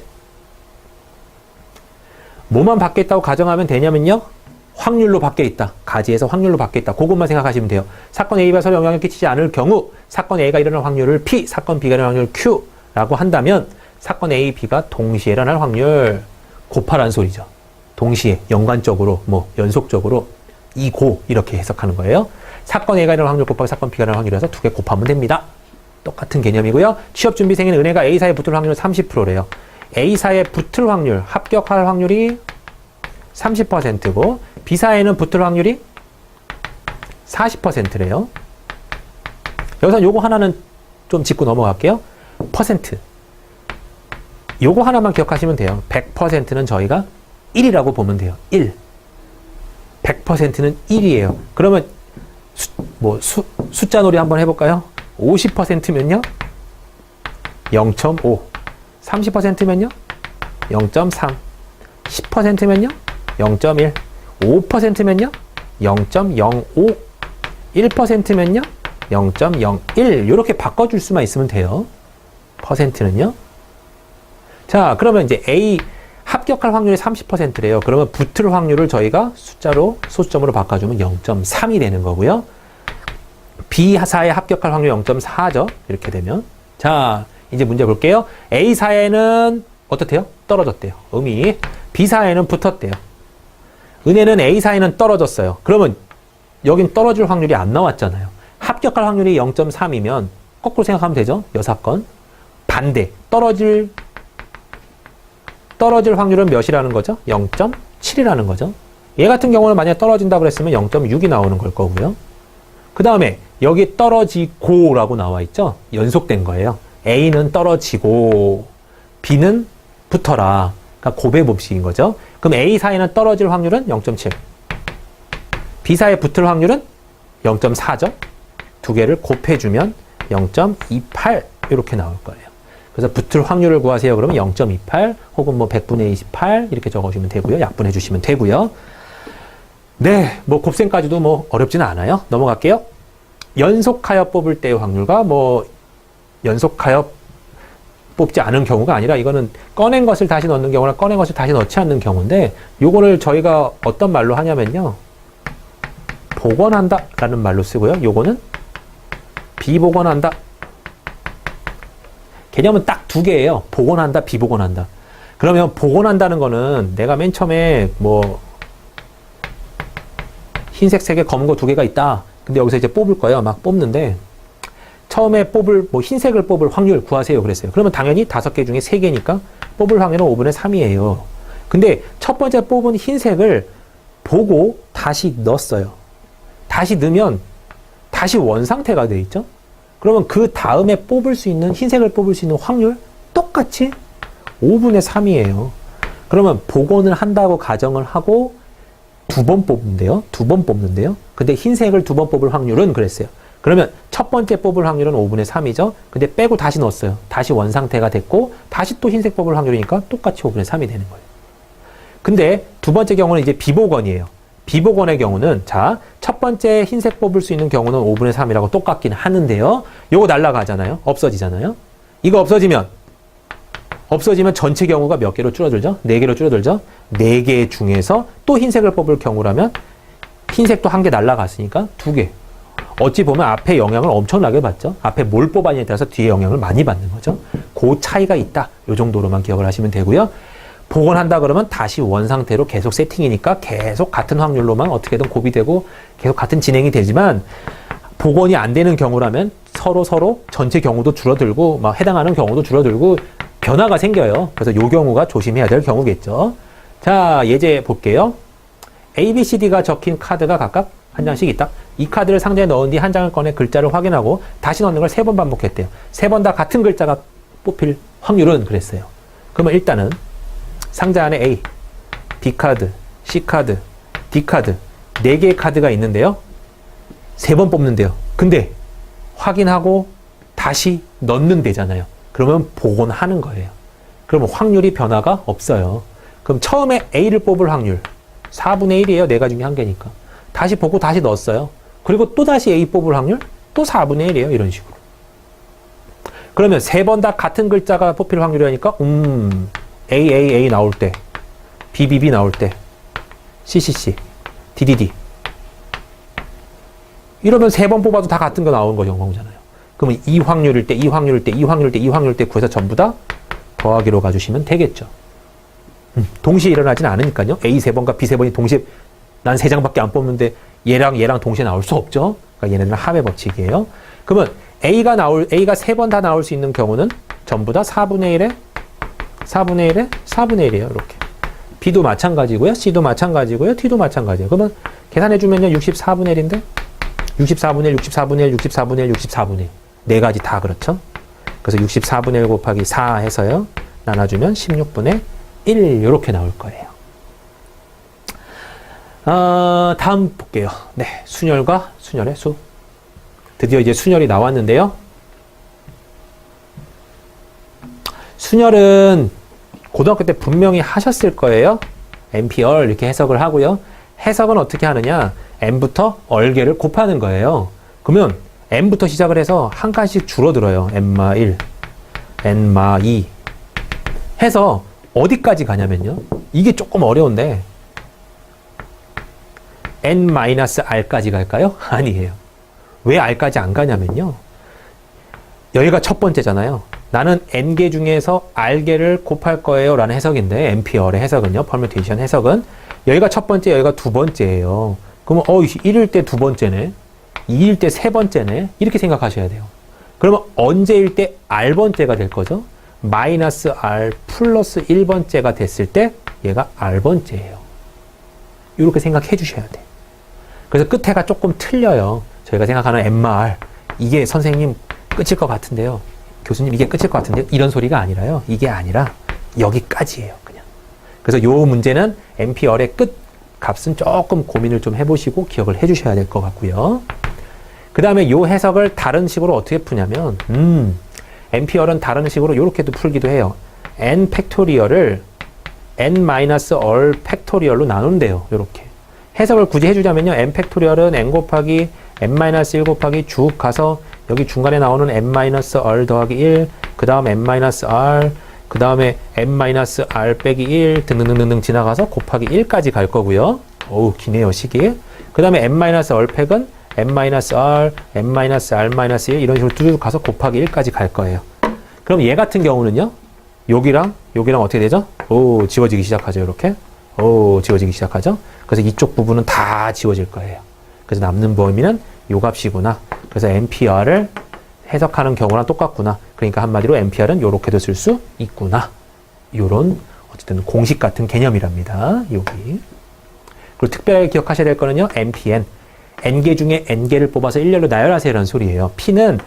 뭐만 바뀌어 있다고 가정하면 되냐면요. 확률로 바뀌어 있다. 가지에서 확률로 바뀌어 있다. 그것만 생각하시면 돼요. 사건 A가 서로 영향을 끼치지 않을 경우 사건 A가 일어날 확률을 P, 사건 B가 일어날 확률을 Q라고 한다면 사건 A, B가 동시에 일어날 확률 곱하라는 소리죠. 동시에, 연관적으로, 연속적으로 이고 이렇게 해석하는 거예요. 사건 A가 일어날 확률 곱하기 사건 B가 일어날 확률이라서 2개 곱하면 됩니다. 똑같은 개념이고요. 취업준비생인 은혜가 A사에 붙을 확률은 30%래요. A사에 붙을 확률, 합격할 확률이 30%고 B사에는 붙을 확률이 40%래요. 여기서 요거 하나는 좀 짚고 넘어갈게요. 퍼센트. 요거 하나만 기억하시면 돼요. 100%는 저희가 1이라고 보면 돼요. 1. 100%는 1이에요. 그러면 숫자 놀이 한번 해볼까요? 50%면요? 0.5. 30%면요? 0.3. 10%면요? 0.1. 5%면요? 0.05. 1%면요? 0.01. 이렇게 바꿔줄 수만 있으면 돼요. 퍼센트는요? 자, 그러면 이제 A 합격할 확률이 30%래요. 그러면 붙을 확률을 저희가 숫자로 소수점으로 바꿔주면 0.3이 되는 거고요. B사에 합격할 확률이 0.4죠. 이렇게 되면. 자, 이제 문제 볼게요. A사에는 어떻대요? 떨어졌대요. 음이. B사에는 붙었대요. 은혜는 A사에는 떨어졌어요. 그러면 여긴 떨어질 확률이 안 나왔잖아요. 합격할 확률이 0.3이면 거꾸로 생각하면 되죠. 여사건. 반대. 떨어질 확률은 몇이라는 거죠? 0.7이라는 거죠. 얘 같은 경우는 만약에 떨어진다 그랬으면 0.6이 나오는 걸 거고요. 그 다음에 여기 떨어지고라고 나와 있죠? 연속된 거예요. A는 떨어지고 B는 붙어라. 그러니까 고배 법칙인 거죠. 그럼 A 사이는 떨어질 확률은 0.7. B 사이에 붙을 확률은 0.4죠. 두 개를 곱해주면 0.28 이렇게 나올 거예요. 그래서 붙을 확률을 구하세요. 그러면 0.28 혹은 뭐 100분의 28 이렇게 적어주면 되고요. 약분해 주시면 되고요. 네, 뭐 곱셈까지도 뭐 어렵지는 않아요. 넘어갈게요. 연속하여 뽑을 때의 확률과 뭐 연속하여 뽑지 않은 경우가 아니라 이거는 꺼낸 것을 다시 넣는 경우나 꺼낸 것을 다시 넣지 않는 경우인데 요거를 저희가 어떤 말로 하냐면요. 복원한다 라는 말로 쓰고요. 요거는 비복원한다. 개념은 딱 두 개예요. 복원한다, 비복원한다. 그러면 복원한다는 거는 내가 맨 처음에 뭐 흰색 세 개, 검은 거 두 개가 있다. 근데 여기서 이제 뽑을 거예요. 막 뽑는데 처음에 뽑을 뭐 흰색을 뽑을 확률 구하세요 그랬어요. 그러면 당연히 5개 중에 3개니까 뽑을 확률은 5분의 3이에요. 근데 첫 번째 뽑은 흰색을 보고 다시 넣었어요. 다시 넣으면 다시 원상태가 돼 있죠. 그러면 그 다음에 뽑을 수 있는 흰색을 뽑을 수 있는 확률 똑같이 5분의 3이에요. 그러면 복원을 한다고 가정을 하고 두 번 뽑는데요. 근데 흰색을 2번 뽑을 확률은 그랬어요. 그러면 첫 번째 뽑을 확률은 5분의 3이죠. 근데 빼고 다시 넣었어요. 다시 원상태가 됐고 다시 또 흰색 뽑을 확률이니까 똑같이 5분의 3이 되는 거예요. 근데 두 번째 경우는 이제 비복원이에요. 비복원의 경우는 자, 첫 번째 흰색 뽑을 수 있는 경우는 5분의 3이라고 똑같긴 하는데요. 요거 날라가잖아요. 없어지잖아요. 이거 없어지면 전체 경우가 몇 개로 줄어들죠? 4개로 줄어들죠? 4개 중에서 또 흰색을 뽑을 경우라면 흰색도 1개 날라갔으니까 2개. 어찌 보면 앞에 영향을 엄청나게 받죠? 앞에 뭘 뽑았냐에 따라서 뒤에 영향을 많이 받는 거죠. 그 차이가 있다. 요 정도로만 기억을 하시면 되고요. 복원한다 그러면 다시 원상태로 계속 세팅이니까 계속 같은 확률로만 어떻게든 곱이 되고 계속 같은 진행이 되지만 복원이 안 되는 경우라면 서로 전체 경우도 줄어들고 막 해당하는 경우도 줄어들고 변화가 생겨요. 그래서 요 경우가 조심해야 될 경우겠죠. 자, 예제 볼게요. A, B, C, D가 적힌 카드가 각각 한 장씩 있다. 이 카드를 상자에 넣은 뒤 한 장을 꺼내 글자를 확인하고 다시 넣는 걸 3번 반복했대요. 3번 다 같은 글자가 뽑힐 확률은 그랬어요. 그러면 일단은 상자 안에 A, B 카드, C 카드, D 카드 4개의 카드가 있는데요. 3번 뽑는데요. 근데 확인하고 다시 넣는 데잖아요. 그러면 복원하는 거예요. 그러면 확률이 변화가 없어요. 그럼 처음에 A를 뽑을 확률 4분의 1이에요. 4가 중에 1개니까. 다시 보고 다시 넣었어요. 그리고 또 다시 A 뽑을 확률 또 4분의 1이에요. 이런 식으로. 그러면 3번 다 같은 글자가 뽑힐 확률이니까 A 나올 때, B 나올 때, C D 이러면 3번 뽑아도 다 같은 거 나오는 거 경우잖아요. 그러면 이 확률일 때 구해서 전부 다 더하기로 가주시면 되겠죠. 동시에 일어나지는 않으니까요. A 3번과 B 3번이 동시에 난 3장밖에 안 뽑는데 얘랑 동시에 나올 수 없죠. 그러니까 얘네들은 합의 법칙이에요. 그러면 A가 3번 다 나올 수 있는 경우는 전부 다 4분의 1이에요. 이렇게. B도 마찬가지고요. C도 마찬가지고요. D도 마찬가지예요. 그러면 계산해주면요. 64분의 1인데 64분의 1 네 가지 다 그렇죠. 그래서 64분의 1 곱하기 4 해서요. 나눠주면 16분의 1 이렇게 나올 거예요. 다음 볼게요. 네, 순열과 순열의 수. 드디어 이제 순열이 나왔는데요. 순열은 고등학교 때 분명히 하셨을 거예요. Np얼 이렇게 해석을 하고요. 해석은 어떻게 하느냐. N부터 얼개를 곱하는 거예요. 그러면 N부터 시작을 해서 한 칸씩 줄어들어요. N마 1, N마 2 해서 어디까지 가냐면요. 이게 조금 어려운데 N-R까지 갈까요? 아니에요. 왜 R까지 안 가냐면요. 여기가 첫 번째잖아요. 나는 N개 중에서 R개를 곱할 거예요 라는 해석인데 Np얼의 해석은요. 퍼뮤테이션 해석은 여기가 첫 번째, 여기가 두 번째예요. 그러면 1일 때 두 번째네. 2일 때 세 번째네. 이렇게 생각하셔야 돼요. 그러면 언제일 때 R번째가 될 거죠? 마이너스 R 플러스 1번째가 됐을 때 얘가 R번째예요. 이렇게 생각해 주셔야 돼. 그래서 끝에가 조금 틀려요. 저희가 생각하는 MR, 이게 선생님 끝일 것 같은데요. 교수님 이게 끝일 것 같은데요. 이런 소리가 아니라요. 이게 아니라 여기까지예요. 그냥. 그래서 요 문제는 MPR의 끝 값은 조금 고민을 좀 해보시고 기억을 해주셔야 될 것 같고요. 그 다음에 요 해석을 다른 식으로 어떻게 푸냐면 MPR은 다른 식으로 이렇게도 풀기도 해요. n 팩토리얼을 n-얼 팩토리얼로 나눈대요. 이렇게. 해석을 굳이 해주자면요. n 팩토리얼은 n 곱하기 n-1 곱하기 쭉 가서 여기 중간에 나오는 n-r 더하기 1, 그 다음 n-r, 그 다음에 n-r 빼기 1 등등등등 지나가서 곱하기 1까지 갈 거고요. 어우, 기네요, 식이. 그 다음에 n-r 팩은 n-r, n-r-1 이런 식으로 쭉 가서 곱하기 1까지 갈 거예요. 그럼 얘 같은 경우는요. 여기랑 어떻게 되죠? 오, 지워지기 시작하죠. 이렇게. 오, 지워지기 시작하죠. 그래서 이쪽 부분은 다 지워질 거예요. 그래서 남는 범위는 요 값이구나. 그래서 NPR을 해석하는 경우랑 똑같구나. 그러니까 한마디로 NPR은 요렇게도 쓸 수 있구나. 요런 어쨌든 공식 같은 개념이랍니다. 여기. 그리고 특별하게 기억하셔야 될 거는요. NPN. N개 중에 N개를 뽑아서 일렬로 나열하세요라는 소리예요. P는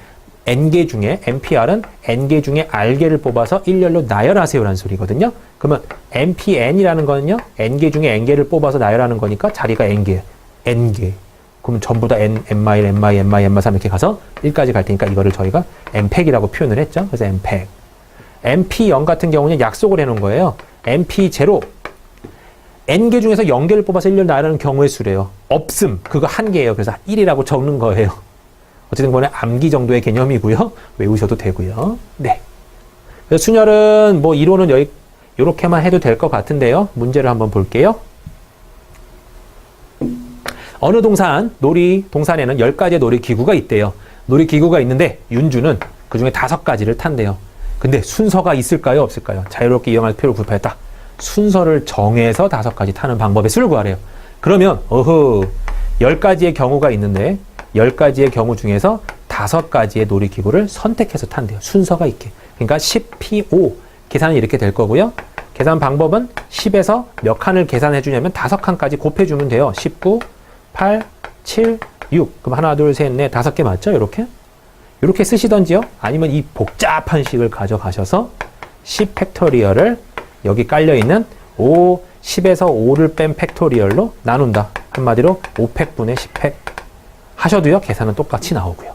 N개 중에, NPR은 N개 중에 R개를 뽑아서 일렬로 나열하세요라는 소리거든요. 그러면 NPN이라는 거는요. N개 중에 N개를 뽑아서 나열하는 거니까 자리가 N개. N개. 그러면 전부 다 N, N-, N-, N-3 이렇게 가서 1까지 갈 테니까 이거를 저희가 N팩이라고 표현을 했죠. 그래서 N팩. NP0 같은 경우는 약속을 해놓은 거예요. NP0. N개 중에서 0개를 뽑아서 1렬로 나열하는 경우의 수래요. 없음. 그거 한 개예요. 그래서 1이라고 적는 거예요. 어쨌든 간에 암기 정도의 개념이고요. 외우셔도 되고요. 네. 그래서 순열은 뭐 이론은 요렇게만 해도 될 것 같은데요. 문제를 한번 볼게요. 어느 동산에는 10가지의 놀이기구가 있대요. 놀이기구가 있는데 윤주는 그 중에 5가지를 탄대요. 근데 순서가 있을까요? 없을까요? 자유롭게 이용할 표를 구입하였다. 순서를 정해서 5가지 타는 방법의 수를 구하래요. 그러면 10가지의 경우가 있는데 10가지의 경우 중에서 5가지의 놀이기구를 선택해서 탄대요. 순서가 있게. 그러니까 10P5 계산은 이렇게 될 거고요. 계산 방법은 10에서 몇 칸을 계산해 주냐면 5칸까지 곱해주면 돼요. 19, 8, 7, 6. 그럼 하나, 둘, 셋, 넷, 5개 맞죠? 이렇게 쓰시던지요. 아니면 이 복잡한 식을 가져가셔서 10 팩토리얼을 여기 깔려있는 10에서 5를 뺀 팩토리얼로 나눈다. 한마디로 5팩분의 10팩 하셔도요. 계산은 똑같이 나오고요.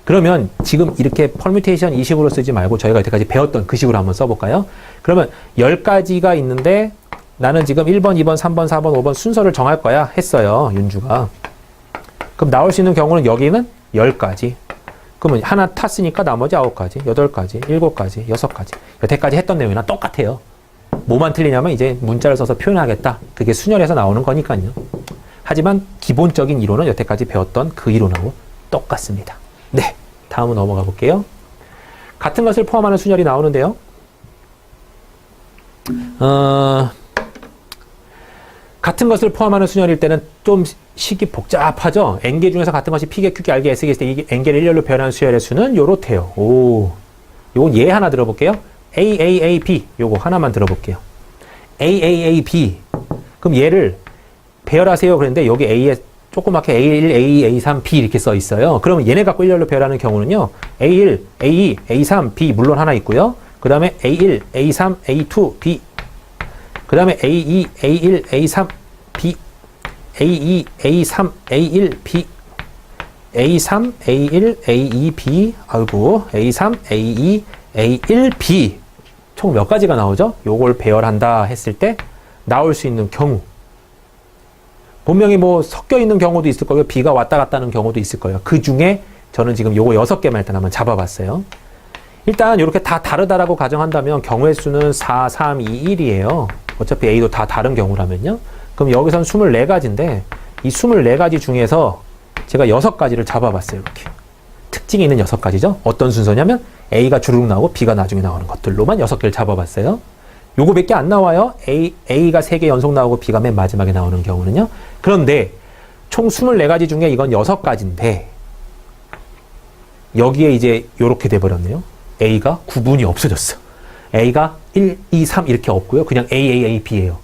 그러면 지금 이렇게 퍼뮤테이션 이 식으로 쓰지 말고 저희가 여태까지 배웠던 그 식으로 한번 써볼까요? 그러면 10가지가 있는데 나는 지금 1번, 2번, 3번, 4번, 5번 순서를 정할 거야 했어요. 윤주가. 그럼 나올 수 있는 경우는 여기는 10가지. 그러면 하나 탔으니까 나머지 9가지, 8가지, 7가지, 6가지. 여태까지 했던 내용이랑 똑같아요. 뭐만 틀리냐면 이제 문자를 써서 표현하겠다. 그게 순열에서 나오는 거니까요. 하지만 기본적인 이론은 여태까지 배웠던 그 이론하고 똑같습니다. 네, 다음으로 넘어가 볼게요. 같은 것을 포함하는 순열이 나오는데요. 같은 것을 포함하는 순열일 때는 좀 식이 복잡하죠. N개 중에서 같은 것이 P개, Q개, R개, S개 있을 때 이 N개를 일렬로 표현하는 수열의 수는 요렇대요. 요건 예 하나 들어볼게요. AAAB 요거 하나만 들어볼게요. AAAB 그럼 얘를 배열하세요. 그랬는데 여기 A에 조그맣게 A1, A2, A3, B 이렇게 써 있어요. 그러면 얘네 갖고 일렬로 배열하는 경우는요. A1, A2, A3, B 물론 하나 있고요. 그 다음에 A1, A3, A2, B 그 다음에 A2, A1, A3, B A2, A3, A1, B A3, A1, A2, B 아이고 A3, A2, A1, B 총 몇 가지가 나오죠? 요걸 배열한다 했을 때 나올 수 있는 경우 분명히 뭐 섞여 있는 경우도 있을 거고요. B가 왔다 갔다 하는 경우도 있을 거예요. 그 중에 저는 지금 요거 6개만 일단 한번 잡아봤어요. 일단 이렇게 다 다르다라고 가정한다면 경우의 수는 4, 3, 2, 1이에요. 어차피 A도 다 다른 경우라면요. 그럼 여기선 24가지인데 이 24가지 중에서 제가 6가지를 잡아봤어요. 이렇게. 특징이 있는 6가지죠. 어떤 순서냐면 A가 주르륵 나오고 B가 나중에 나오는 것들로만 6개를 잡아봤어요. 요거 몇 개 안 나와요. A가 3개 연속 나오고 B가 맨 마지막에 나오는 경우는요. 그런데 총 24가지 중에 이건 6가지인데 여기에 이제 요렇게 돼버렸네요. A가 구분이 없어졌어. A가 1, 2, 3 이렇게 없고요. 그냥 A, A, A, B예요.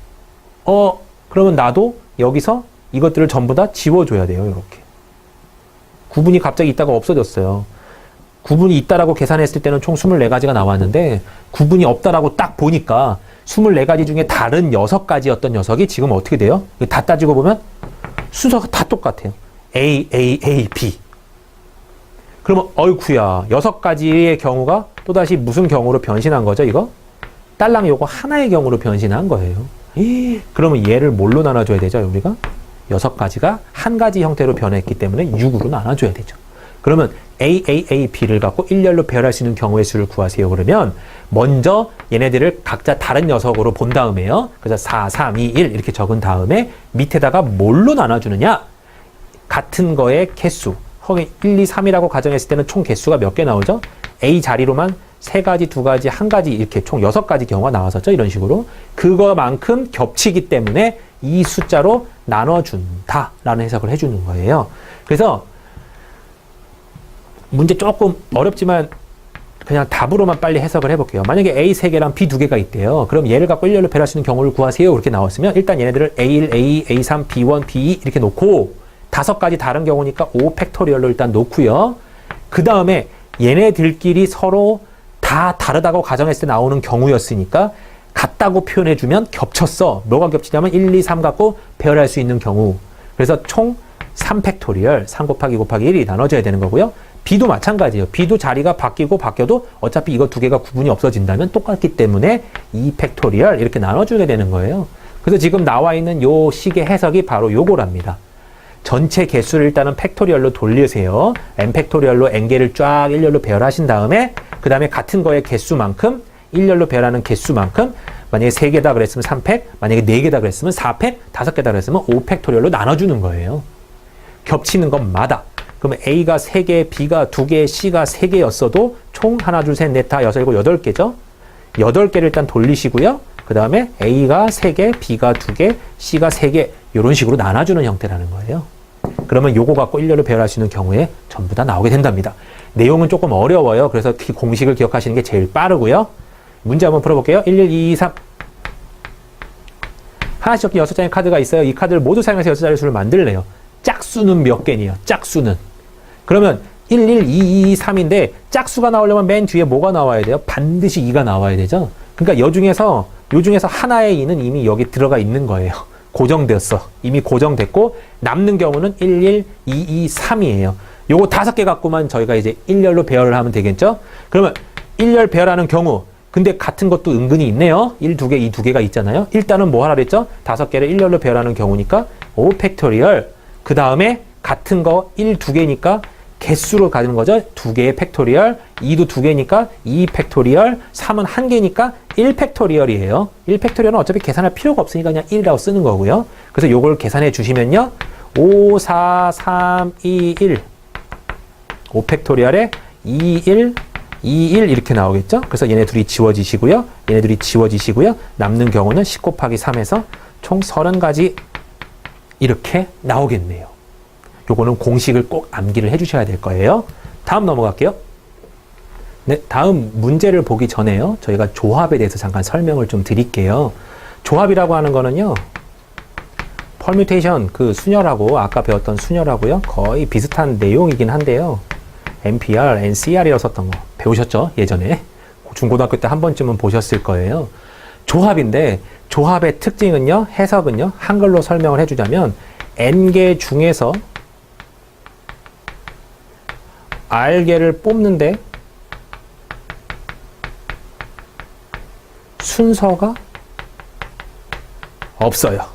그러면 나도 여기서 이것들을 전부 다 지워줘야 돼요. 이렇게. 구분이 갑자기 있다가 없어졌어요. 구분이 있다라고 계산했을 때는 총 24가지가 나왔는데 구분이 없다라고 딱 보니까 24가지 중에 다른 6가지였던 녀석이 지금 어떻게 돼요? 다 따지고 보면 순서가 다 똑같아요. A, A, A, B. 그러면 어이쿠야 6가지의 경우가 또다시 무슨 경우로 변신한 거죠, 이거? 딸랑 요거 하나의 경우로 변신한 거예요. 그러면 얘를 뭘로 나눠줘야 되죠, 우리가? 6가지가 한 가지 형태로 변했기 때문에 6으로 나눠줘야 되죠. 그러면 A, A, A, B를 갖고 일렬로 배열할 수 있는 경우의 수를 구하세요. 그러면 먼저 얘네들을 각자 다른 녀석으로 본 다음에요. 그래서 4, 3, 2, 1 이렇게 적은 다음에 밑에다가 뭘로 나눠주느냐? 같은 거의 개수. 거기 1, 2, 3이라고 가정했을 때는 총 개수가 몇 개 나오죠? A 자리로만 3가지, 2가지, 1가지 이렇게 총 6가지 경우가 나왔었죠. 이런 식으로. 그거만큼 겹치기 때문에 이 숫자로 나눠준다라는 해석을 해주는 거예요. 그래서 문제 조금 어렵지만 그냥 답으로만 빨리 해석을 해볼게요. 만약에 A 3개랑 B 2개가 있대요. 그럼 얘를 갖고 일렬로 배열할 수 있는 경우를 구하세요. 이렇게 나왔으면 일단 얘네들을 A1, A2, A3, B1, B2 이렇게 놓고 5가지 다른 경우니까 5 팩토리얼로 일단 놓고요. 그 다음에 얘네들끼리 서로 다 다르다고 가정했을 때 나오는 경우였으니까 같다고 표현해주면 겹쳤어. 뭐가 겹치냐면 1, 2, 3 갖고 배열할 수 있는 경우. 그래서 총 3 팩토리얼, 3 곱하기 곱하기 1이 나눠져야 되는 거고요. B도 마찬가지예요. B도 자리가 바뀌어도 어차피 이거 2개가 구분이 없어진다면 똑같기 때문에 2 팩토리얼 이렇게 나눠주게 되는 거예요. 그래서 지금 나와 있는 요 식의 해석이 바로 요거랍니다. 전체 개수를 일단은 팩토리얼로 돌리세요. n 팩토리얼로 n개를 쫙 일렬로 배열하신 다음에 그 다음에 같은 거의 개수만큼 일렬로 배열하는 개수만큼 만약에 3개다 그랬으면 3팩, 만약에 4개다 그랬으면 4팩, 5개다 그랬으면 5 팩토리얼로 나눠주는 거예요. 겹치는 것마다. 그러면 A가 3개, B가 2개, C가 3개였어도 총 하나, 둘, 셋, 넷, 다, 여섯, 일곱, 8개죠. 8개를 일단 돌리시고요. 그 다음에 A가 3개, B가 2개, C가 3개 이런 식으로 나눠주는 형태라는 거예요. 그러면 요거 갖고 일렬로 배열할 수 있는 경우에 전부 다 나오게 된답니다. 내용은 조금 어려워요. 그래서 공식을 기억하시는 게 제일 빠르고요. 문제 한번 풀어볼게요. 1, 1, 2, 3 하나씩 적힌 6장의 카드가 있어요. 이 카드를 모두 사용해서 6자리 수를 만들래요. 짝수는 몇 개니요? 짝수는. 그러면 1, 1, 2, 2, 3인데 짝수가 나오려면 맨 뒤에 뭐가 나와야 돼요? 반드시 2가 나와야 되죠. 그러니까 요 중에서 하나의 2는 이미 여기 들어가 있는 거예요. 고정되었어. 이미 고정됐고 남는 경우는 1, 1, 2, 2, 3이에요. 요거 5개 갖고만 저희가 이제 일렬로 배열을 하면 되겠죠? 그러면 일렬 배열하는 경우 근데 같은 것도 은근히 있네요. 1, 2개, 2, 2개가 있잖아요. 일단은 뭐 하라 그랬죠? 5개를 일렬로 배열하는 경우니까 5 팩토리얼 그 다음에 같은 거 1, 2개니까 개수로 가는 거죠. 2개의 팩토리얼, 2도 2개니까 2 팩토리얼, 3은 1개니까 1 팩토리얼이에요. 1 팩토리얼은 어차피 계산할 필요가 없으니까 그냥 1이라고 쓰는 거고요. 그래서 요걸 계산해 주시면요. 5, 4, 3, 2, 1 5 팩토리얼에 2, 1, 2, 1 이렇게 나오겠죠. 그래서 얘네 둘이 지워지시고요. 얘네 둘이 지워지시고요. 남는 경우는 10 곱하기 3에서 총 30가지 이렇게 나오겠네요. 요거는 공식을 꼭 암기를 해주셔야 될 거예요. 다음 넘어갈게요. 네, 다음 문제를 보기 전에요. 저희가 조합에 대해서 잠깐 설명을 좀 드릴게요. 조합이라고 하는 거는요. 퍼뮤테이션, 그 수열하고 아까 배웠던 수열하고요. 거의 비슷한 내용이긴 한데요. NPR, NCR이라고 썼던 거 배우셨죠? 예전에. 중고등학교 때 한 번쯤은 보셨을 거예요. 조합인데 조합의 특징은요. 해석은요. 한글로 설명을 해주자면 N개 중에서 R개를 뽑는데 순서가 없어요.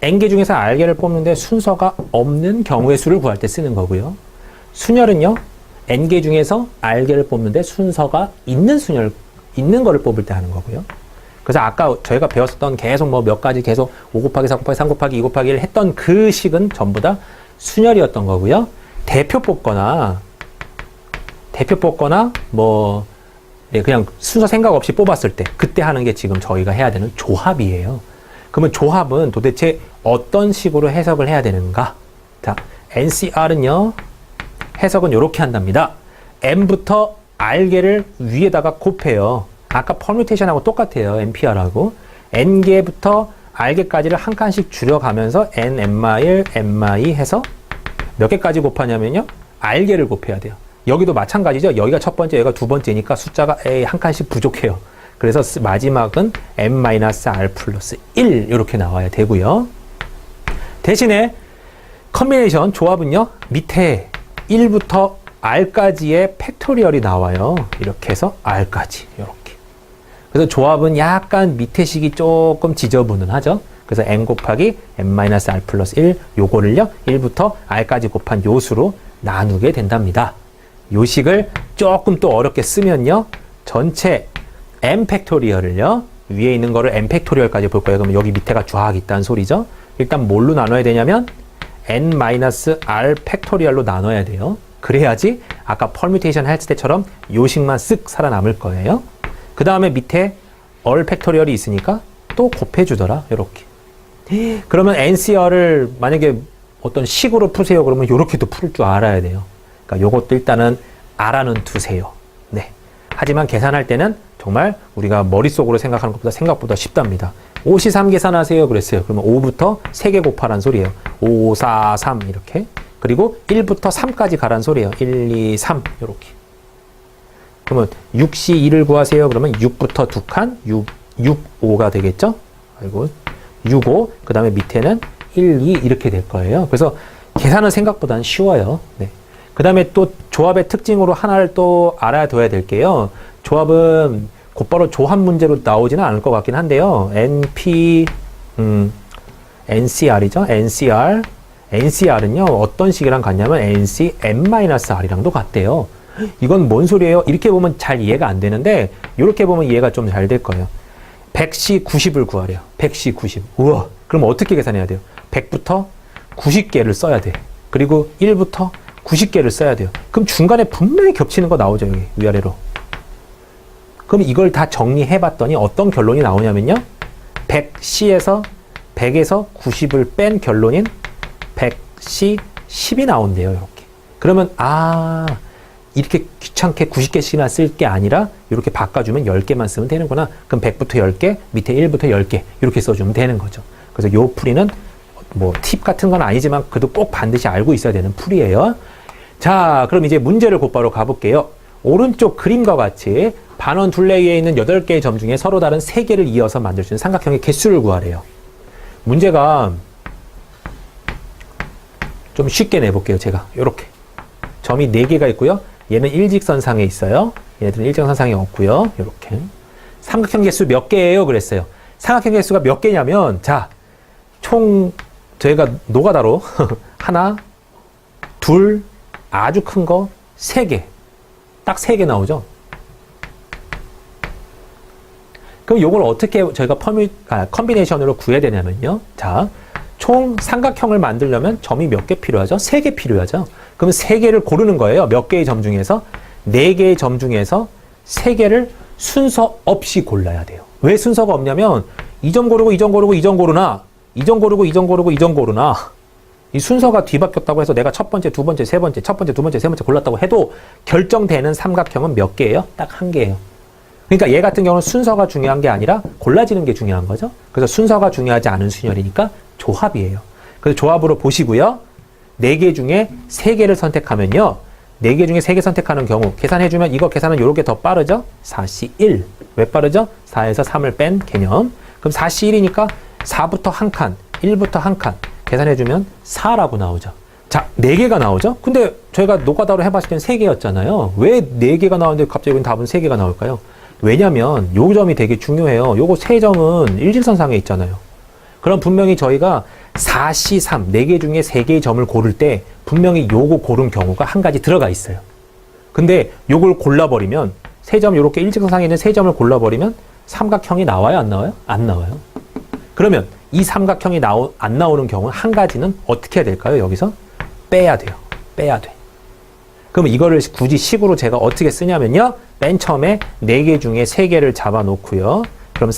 N개 중에서 R개를 뽑는데 순서가 없는 경우의 수를 구할 때 쓰는 거고요. 순열은요. N개 중에서 R개를 뽑는데 순서가 있는 거를 뽑을 때 하는 거고요. 그래서 아까 저희가 배웠었던 계속 뭐 몇 가지 계속 5 곱하기 4 곱하기 3 곱하기 2 곱하기 1 했던 그 식은 전부 다 순열이었던 거고요. 대표 뽑거나 뭐 그냥 순서 생각 없이 뽑았을 때 그때 하는 게 지금 저희가 해야 되는 조합이에요. 그러면 조합은 도대체 어떤 식으로 해석을 해야 되는가? 자, NCR은요. 해석은 이렇게 한답니다. M부터 R개를 위에다가 곱해요. 아까 퍼뮤테이션하고 똑같아요. NPR하고. N개부터 R개까지를 한 칸씩 줄여가면서 N, N-1, N-2 해서 몇 개까지 곱하냐면요. r개를 곱해야 돼요. 여기도 마찬가지죠. 여기가 첫 번째, 여기가 두 번째니까 숫자가 한 칸씩 부족해요. 그래서 마지막은 n-r 플러스 1 이렇게 나와야 되고요. 대신에 컨비네이션 조합은요. 밑에 1부터 r까지의 팩토리얼이 나와요. 이렇게 해서 r까지 이렇게. 그래서 조합은 약간 밑에 식이 조금 지저분하죠. 그래서 n 곱하기 n-r 플러스 1 요거를요. 1부터 r까지 곱한 요 수로 나누게 된답니다. 요 식을 조금 또 어렵게 쓰면요. 전체 n 팩토리얼을요. 위에 있는 거를 n 팩토리얼까지 볼 거예요. 그러면 여기 밑에가 쫙 있다는 소리죠. 일단 뭘로 나눠야 되냐면 n-r 팩토리얼로 나눠야 돼요. 그래야지 아까 퍼뮤테이션 했을 때처럼 요 식만 쓱 살아남을 거예요. 그 다음에 밑에 all 팩토리얼이 있으니까 또 곱해주더라. 이렇게. 그러면 NCR을 만약에 어떤 식으로 푸세요. 그러면 요렇게도 풀 줄 알아야 돼요. 그러니까 요것도 일단은 알아는 두세요. 네. 하지만 계산할 때는 정말 우리가 머릿속으로 생각하는 것보다 생각보다 쉽답니다. 5C3 계산하세요. 그랬어요. 그러면 5부터 3개 곱하란 소리예요. 5, 4, 3 이렇게. 그리고 1부터 3까지 가란 소리예요. 1, 2, 3 이렇게. 그러면 6C2를 구하세요. 그러면 6부터 2칸, 6, 5가 되겠죠? 아이고, 6, 5. 그 다음에 밑에는 1, 2 이렇게 될 거예요. 그래서 계산은 생각보다는 쉬워요. 네. 그 다음에 또 조합의 특징으로 하나를 또 알아둬야 될게요. 조합은 곧바로 조합 문제로 나오지는 않을 것 같긴 한데요. NCR이죠. NCR은요, 어떤 식이랑 같냐면 NC n-r이랑도 같대요. 이건 뭔 소리예요? 이렇게 보면 잘 이해가 안 되는데, 이렇게 보면 이해가 좀 잘 될 거예요. 100C 90을 구하래요. 100C 90. 우와, 그럼 어떻게 계산해야 돼요? 100부터 90개를 써야 돼. 그리고 1부터 90개를 써야 돼요. 그럼 중간에 분명히 겹치는 거 나오죠, 여기 위아래로. 그럼 이걸 다 정리해 봤더니 어떤 결론이 나오냐면요. 100C에서 100에서 90을 뺀 결론인 100C 10이 나온대요, 이렇게. 그러면 이렇게 귀찮게 90개씩이나 쓸 게 아니라 이렇게 바꿔주면 10개만 쓰면 되는구나. 그럼 100부터 10개, 밑에 1부터 10개 이렇게 써주면 되는 거죠. 그래서 요 풀이는 뭐 팁 같은 건 아니지만 그래도 꼭 반드시 알고 있어야 되는 풀이에요. 자, 그럼 이제 문제를 곧바로 가볼게요. 오른쪽 그림과 같이 반원 둘레위에 있는 8개의 점 중에 서로 다른 3개를 이어서 만들 수 있는 삼각형의 개수를 구하래요. 문제가 좀 쉽게 내볼게요. 제가 이렇게 점이 4개가 있고요. 얘는 일직선상에 있어요. 얘들은 일직선상에 없고요. 이렇게 삼각형 개수 몇 개예요? 그랬어요. 삼각형 개수가 몇 개냐면, 자, 총 저희가 노가다로 하나, 둘, 아주 큰 거 3개, 딱 3개 나오죠. 그럼 요걸 어떻게 저희가 컨비네이션으로 구해야 되냐면요. 자, 총 삼각형을 만들려면 점이 몇 개 필요하죠? 3개 필요하죠. 그럼 3개를 고르는 거예요. 몇 개의 점 중에서? 4개의 점 중에서 3개를 순서 없이 골라야 돼요. 왜 순서가 없냐면, 이 점 고르고, 이 점 고르고, 이 점 고르나, 이 점 고르고, 이 점 고르고, 이 점 고르나, 이 순서가 뒤바뀌었다고 해서 내가 첫 번째, 두 번째, 세 번째, 첫 번째, 두 번째, 세 번째 골랐다고 해도 결정되는 삼각형은 몇 개예요? 딱 1개예요. 그러니까 얘 같은 경우는 순서가 중요한 게 아니라 골라지는 게 중요한 거죠. 그래서 순서가 중요하지 않은 순열이니까 조합이에요. 그래서 조합으로 보시고요. 4개 중에 3개를 선택하면요. 4개 중에 3개 선택하는 경우 계산해주면 이거 계산은 요렇게 더 빠르죠? 4C1. 왜 빠르죠? 4에서 3을 뺀 개념. 그럼 4C1이니까 4부터 한 칸, 1부터 한 칸 계산해주면 4라고 나오죠. 자, 4개가 나오죠? 근데 저희가 노가다로 해봤을 땐 3개였잖아요. 왜 4개가 나오는데 갑자기 답은 3개가 나올까요? 왜냐면 요 점이 되게 중요해요. 요거 3점은 일직선상에 있잖아요. 그럼 분명히 저희가 4C3, 4개 중에 3개의 점을 고를 때 분명히 요거 고른 경우가 한 가지 들어가 있어요. 근데 요걸 골라버리면 3점, 요렇게 일직선상에 있는 3점을 골라버리면 삼각형이 나와요? 안 나와요? 안 나와요. 그러면 이 삼각형이 안 나오는 경우 한 가지는 어떻게 해야 될까요? 여기서 빼야 돼요. 빼야 돼. 그럼 이거를 굳이 식으로 제가 어떻게 쓰냐면요. 맨 처음에 4개 중에 3개를 잡아 놓고요. 그럼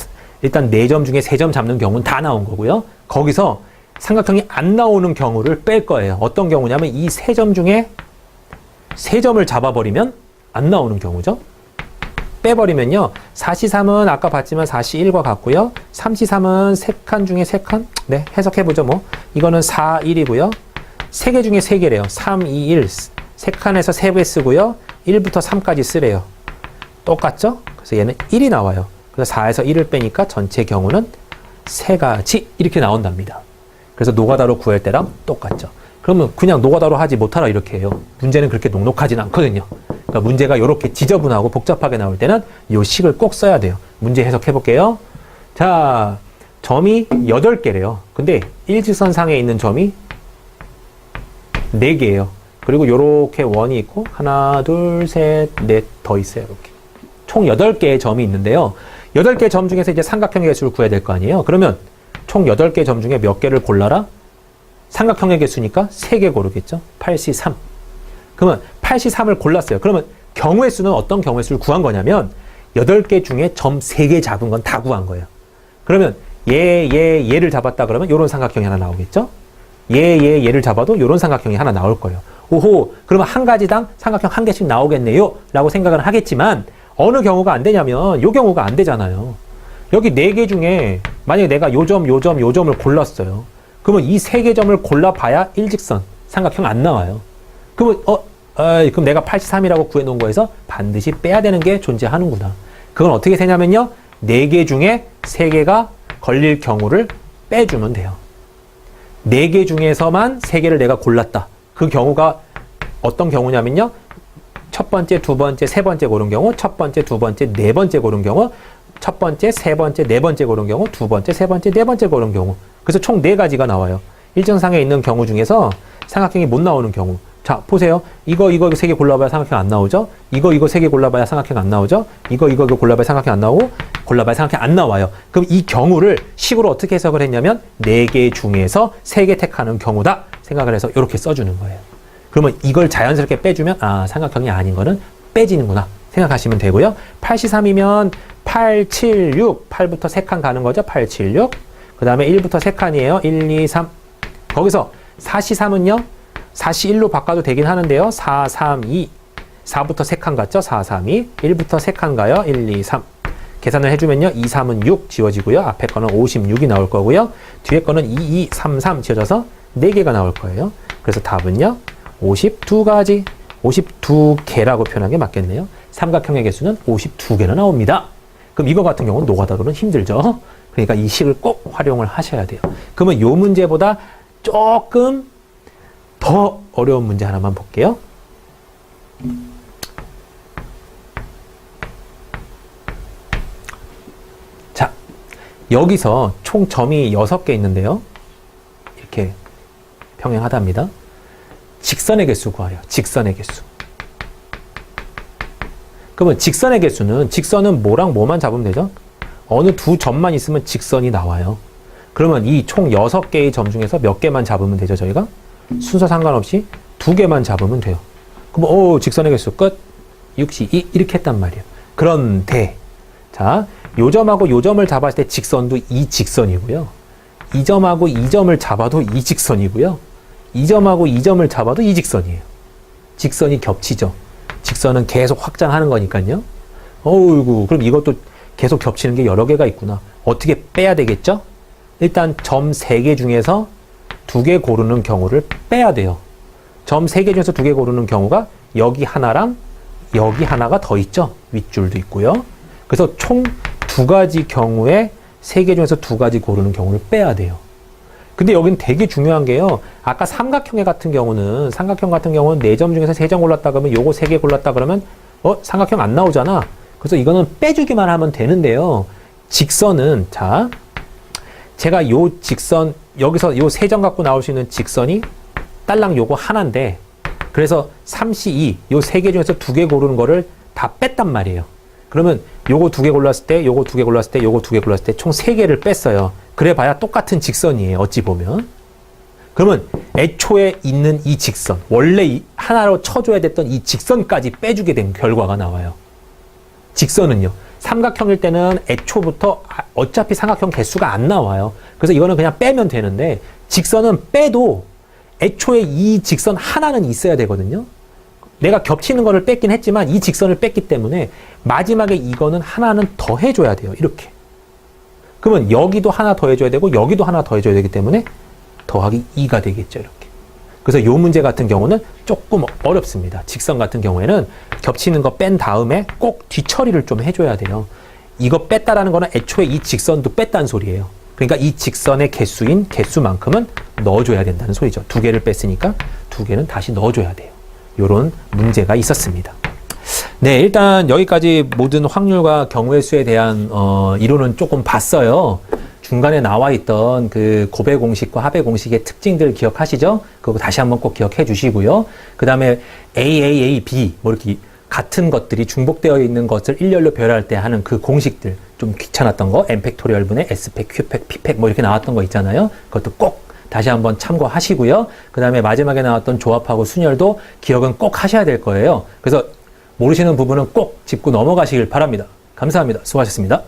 일단 4점 중에 3점 잡는 경우는 다 나온 거고요. 거기서 삼각형이 안 나오는 경우를 뺄 거예요. 어떤 경우냐면 이 3점 중에 3점을 잡아버리면 안 나오는 경우죠. 빼버리면요. 4C3은 아까 봤지만 4C1과 같고요. 3C3은 3칸 중에 3칸? 네, 해석해보죠. 뭐 이거는 4, 1이고요. 세 개 중에 세 개래요. 3, 2, 1. 세 칸에서 세 배 쓰고요. 1부터 3까지 쓰래요. 똑같죠? 그래서 얘는 1이 나와요. 그래서 4에서 1을 빼니까 전체 경우는 세 가지 이렇게 나온답니다. 그래서 노가다로 구할 때랑 똑같죠. 그러면 그냥 노가다로 하지 못하라 이렇게 해요. 문제는 그렇게 녹록하진 않거든요. 그러니까 문제가 이렇게 지저분하고 복잡하게 나올 때는 이 식을 꼭 써야 돼요. 문제 해석해 볼게요. 자, 점이 8개래요. 근데 일직선상에 있는 점이 4개예요. 그리고 요렇게 원이 있고 하나, 둘, 셋, 넷 더 있어요. 이렇게. 총 8개의 점이 있는데요. 8개의 점 중에서 이제 삼각형의 개수를 구해야 될 거 아니에요. 그러면 총 8개의 점 중에 몇 개를 골라라? 삼각형의 개수니까 3개 고르겠죠. 83. 그러면 83을 골랐어요. 그러면 경우의 수는 어떤 경우의 수를 구한 거냐면 8개 중에 점 3개 잡은 건 다 구한 거예요. 그러면 얘를 잡았다 그러면 요런 삼각형이 하나 나오겠죠. 얘를 잡아도 요런 삼각형이 하나 나올 거예요. 오호, 그러면 한 가지당 삼각형 한 개씩 나오겠네요 라고 생각을 하겠지만 어느 경우가 안 되냐면 요 경우가 안 되잖아요. 여기 4개 중에 만약에 내가 요 점을 골랐어요. 그러면 이 3개 점을 골라봐야 일직선 삼각형 안 나와요. 그러면 그럼 내가 83이라고 구해놓은 거에서 반드시 빼야 되는 게 존재하는구나. 그건 어떻게 되냐면요. 4개 중에 3개가 걸릴 경우를 빼주면 돼요. 4개 중에서만 3개를 내가 골랐다. 그 경우가 어떤 경우냐면요. 첫 번째, 두 번째, 세 번째 고른 경우, 첫 번째, 두 번째, 네 번째 고른 경우, 첫 번째, 세 번째, 네 번째 고른 경우, 두 번째, 세 번째, 네 번째 고른 경우. 그래서 총 4가지가 나와요. 일정상에 있는 경우 중에서 삼각형이 못 나오는 경우. 자, 보세요. 이거 3개 골라봐야 삼각형 안 나오죠? 이거 3개 골라봐야 삼각형 안 나오죠? 이거 골라봐야 삼각형 안 나오고, 골라봐야 삼각형 안 나와요. 그럼 이 경우를 식으로 어떻게 해석을 했냐면, 4개 중에서 3개 택하는 경우다. 생각을 해서 이렇게 써주는 거예요. 그러면 이걸 자연스럽게 빼주면, 삼각형이 아닌 거는 빼지는구나. 생각하시면 되고요. 83이면 8, 7, 6. 8부터 3칸 가는 거죠? 8, 7, 6. 그 다음에 1부터 3칸이에요. 1, 2, 3. 거기서 4C3은요? 4C1로 바꿔도 되긴 하는데요. 4, 3, 2. 4부터 3칸 갔죠? 4, 3, 2. 1부터 3칸 가요. 1, 2, 3. 계산을 해주면요. 2, 3은 6 지워지고요. 앞에 거는 56이 나올 거고요. 뒤에 거는 2, 2, 3, 3 지워져서 4개가 나올 거예요. 그래서 답은요. 52가지. 52개라고 표현한 게 맞겠네요. 삼각형의 개수는 52개나 나옵니다. 그럼 이거 같은 경우는 노가다로는 힘들죠. 그러니까 이 식을 꼭 활용을 하셔야 돼요. 그러면 이 문제보다 조금 더 어려운 문제 하나만 볼게요. 자, 여기서 총 점이 6개 있는데요. 이렇게 평행하답니다. 직선의 개수 구하래요. 직선의 개수. 그러면 직선의 개수는, 직선은 뭐랑 뭐만 잡으면 되죠? 어느 두 점만 있으면 직선이 나와요. 그러면 이 총 6개의 점 중에서 몇 개만 잡으면 되죠, 저희가? 순서 상관없이 2개만 잡으면 돼요. 그럼 직선의 개수 끝. 62 이렇게 했단 말이에요. 그런데 자, 요 점하고 요 점을 잡았을 때 직선도 이 직선이고요. 이 점하고 이 점을 잡아도 이 직선이고요. 이 점하고 이 점을 잡아도 이 직선이에요. 직선이 겹치죠. 직선은 계속 확장하는 거니까요. 어이구, 그럼 이것도 계속 겹치는 게 여러 개가 있구나. 어떻게 빼야 되겠죠? 일단 점 3개 중에서 2개 고르는 경우를 빼야 돼요. 점 3개 중에서 2개 고르는 경우가 여기 하나랑 여기 하나가 더 있죠. 윗줄도 있고요. 그래서 총 2가지 경우에 3개 중에서 2가지 고르는 경우를 빼야 돼요. 근데 여기는 되게 중요한 게요. 아까 삼각형 같은 경우는 4점 중에서 3점 골랐다 그러면 요거 3개 골랐다 그러면 삼각형 안 나오잖아. 그래서 이거는 빼주기만 하면 되는데요. 직선은, 자, 제가 요 직선, 여기서 요 3점 갖고 나올 수 있는 직선이 딸랑 요거 하나인데, 그래서 3C2, 요 3개 중에서 2개 고르는 거를 다 뺐단 말이에요. 그러면 요거 2개 골랐을 때, 요거 2개 골랐을 때, 요거 2개 골랐을 때 총 3개를 뺐어요. 그래 봐야 똑같은 직선이에요. 어찌 보면. 그러면 애초에 있는 이 직선, 원래 하나로 쳐줘야 됐던 이 직선까지 빼주게 된 결과가 나와요. 직선은요. 삼각형일 때는 애초부터 어차피 삼각형 개수가 안 나와요. 그래서 이거는 그냥 빼면 되는데, 직선은 빼도 애초에 이 직선 하나는 있어야 되거든요. 내가 겹치는 거를 뺐긴 했지만 이 직선을 뺐기 때문에 마지막에 이거는 하나는 더 해줘야 돼요. 이렇게. 그러면 여기도 하나 더 해줘야 되고 여기도 하나 더 해줘야 되기 때문에 더하기 2가 되겠죠. 이렇게. 그래서 요 문제 같은 경우는 조금 어렵습니다. 직선 같은 경우에는 겹치는 거 뺀 다음에 꼭 뒤처리를 좀 해줘야 돼요. 이거 뺐다라는 거는 애초에 이 직선도 뺐다는 소리예요. 그러니까 이 직선의 개수인 개수만큼은 넣어줘야 된다는 소리죠. 2개를 뺐으니까 2개는 다시 넣어줘야 돼요. 요런 문제가 있었습니다. 네, 일단 여기까지 모든 확률과 경우의 수에 대한 이론은 조금 봤어요. 중간에 나와 있던 그 곱의 공식과 합의 공식의 특징들 기억하시죠? 그거 다시 한번 꼭 기억해 주시고요. 그 다음에 A, B 뭐 이렇게 같은 것들이 중복되어 있는 것을 일렬로 배열할 때 하는 그 공식들 좀 귀찮았던 거 n 팩토리얼 분의 s 팩, q 팩, p 팩 뭐 이렇게 나왔던 거 있잖아요. 그것도 꼭 다시 한번 참고하시고요. 그 다음에 마지막에 나왔던 조합하고 순열도 기억은 꼭 하셔야 될 거예요. 그래서 모르시는 부분은 꼭 짚고 넘어가시길 바랍니다. 감사합니다. 수고하셨습니다.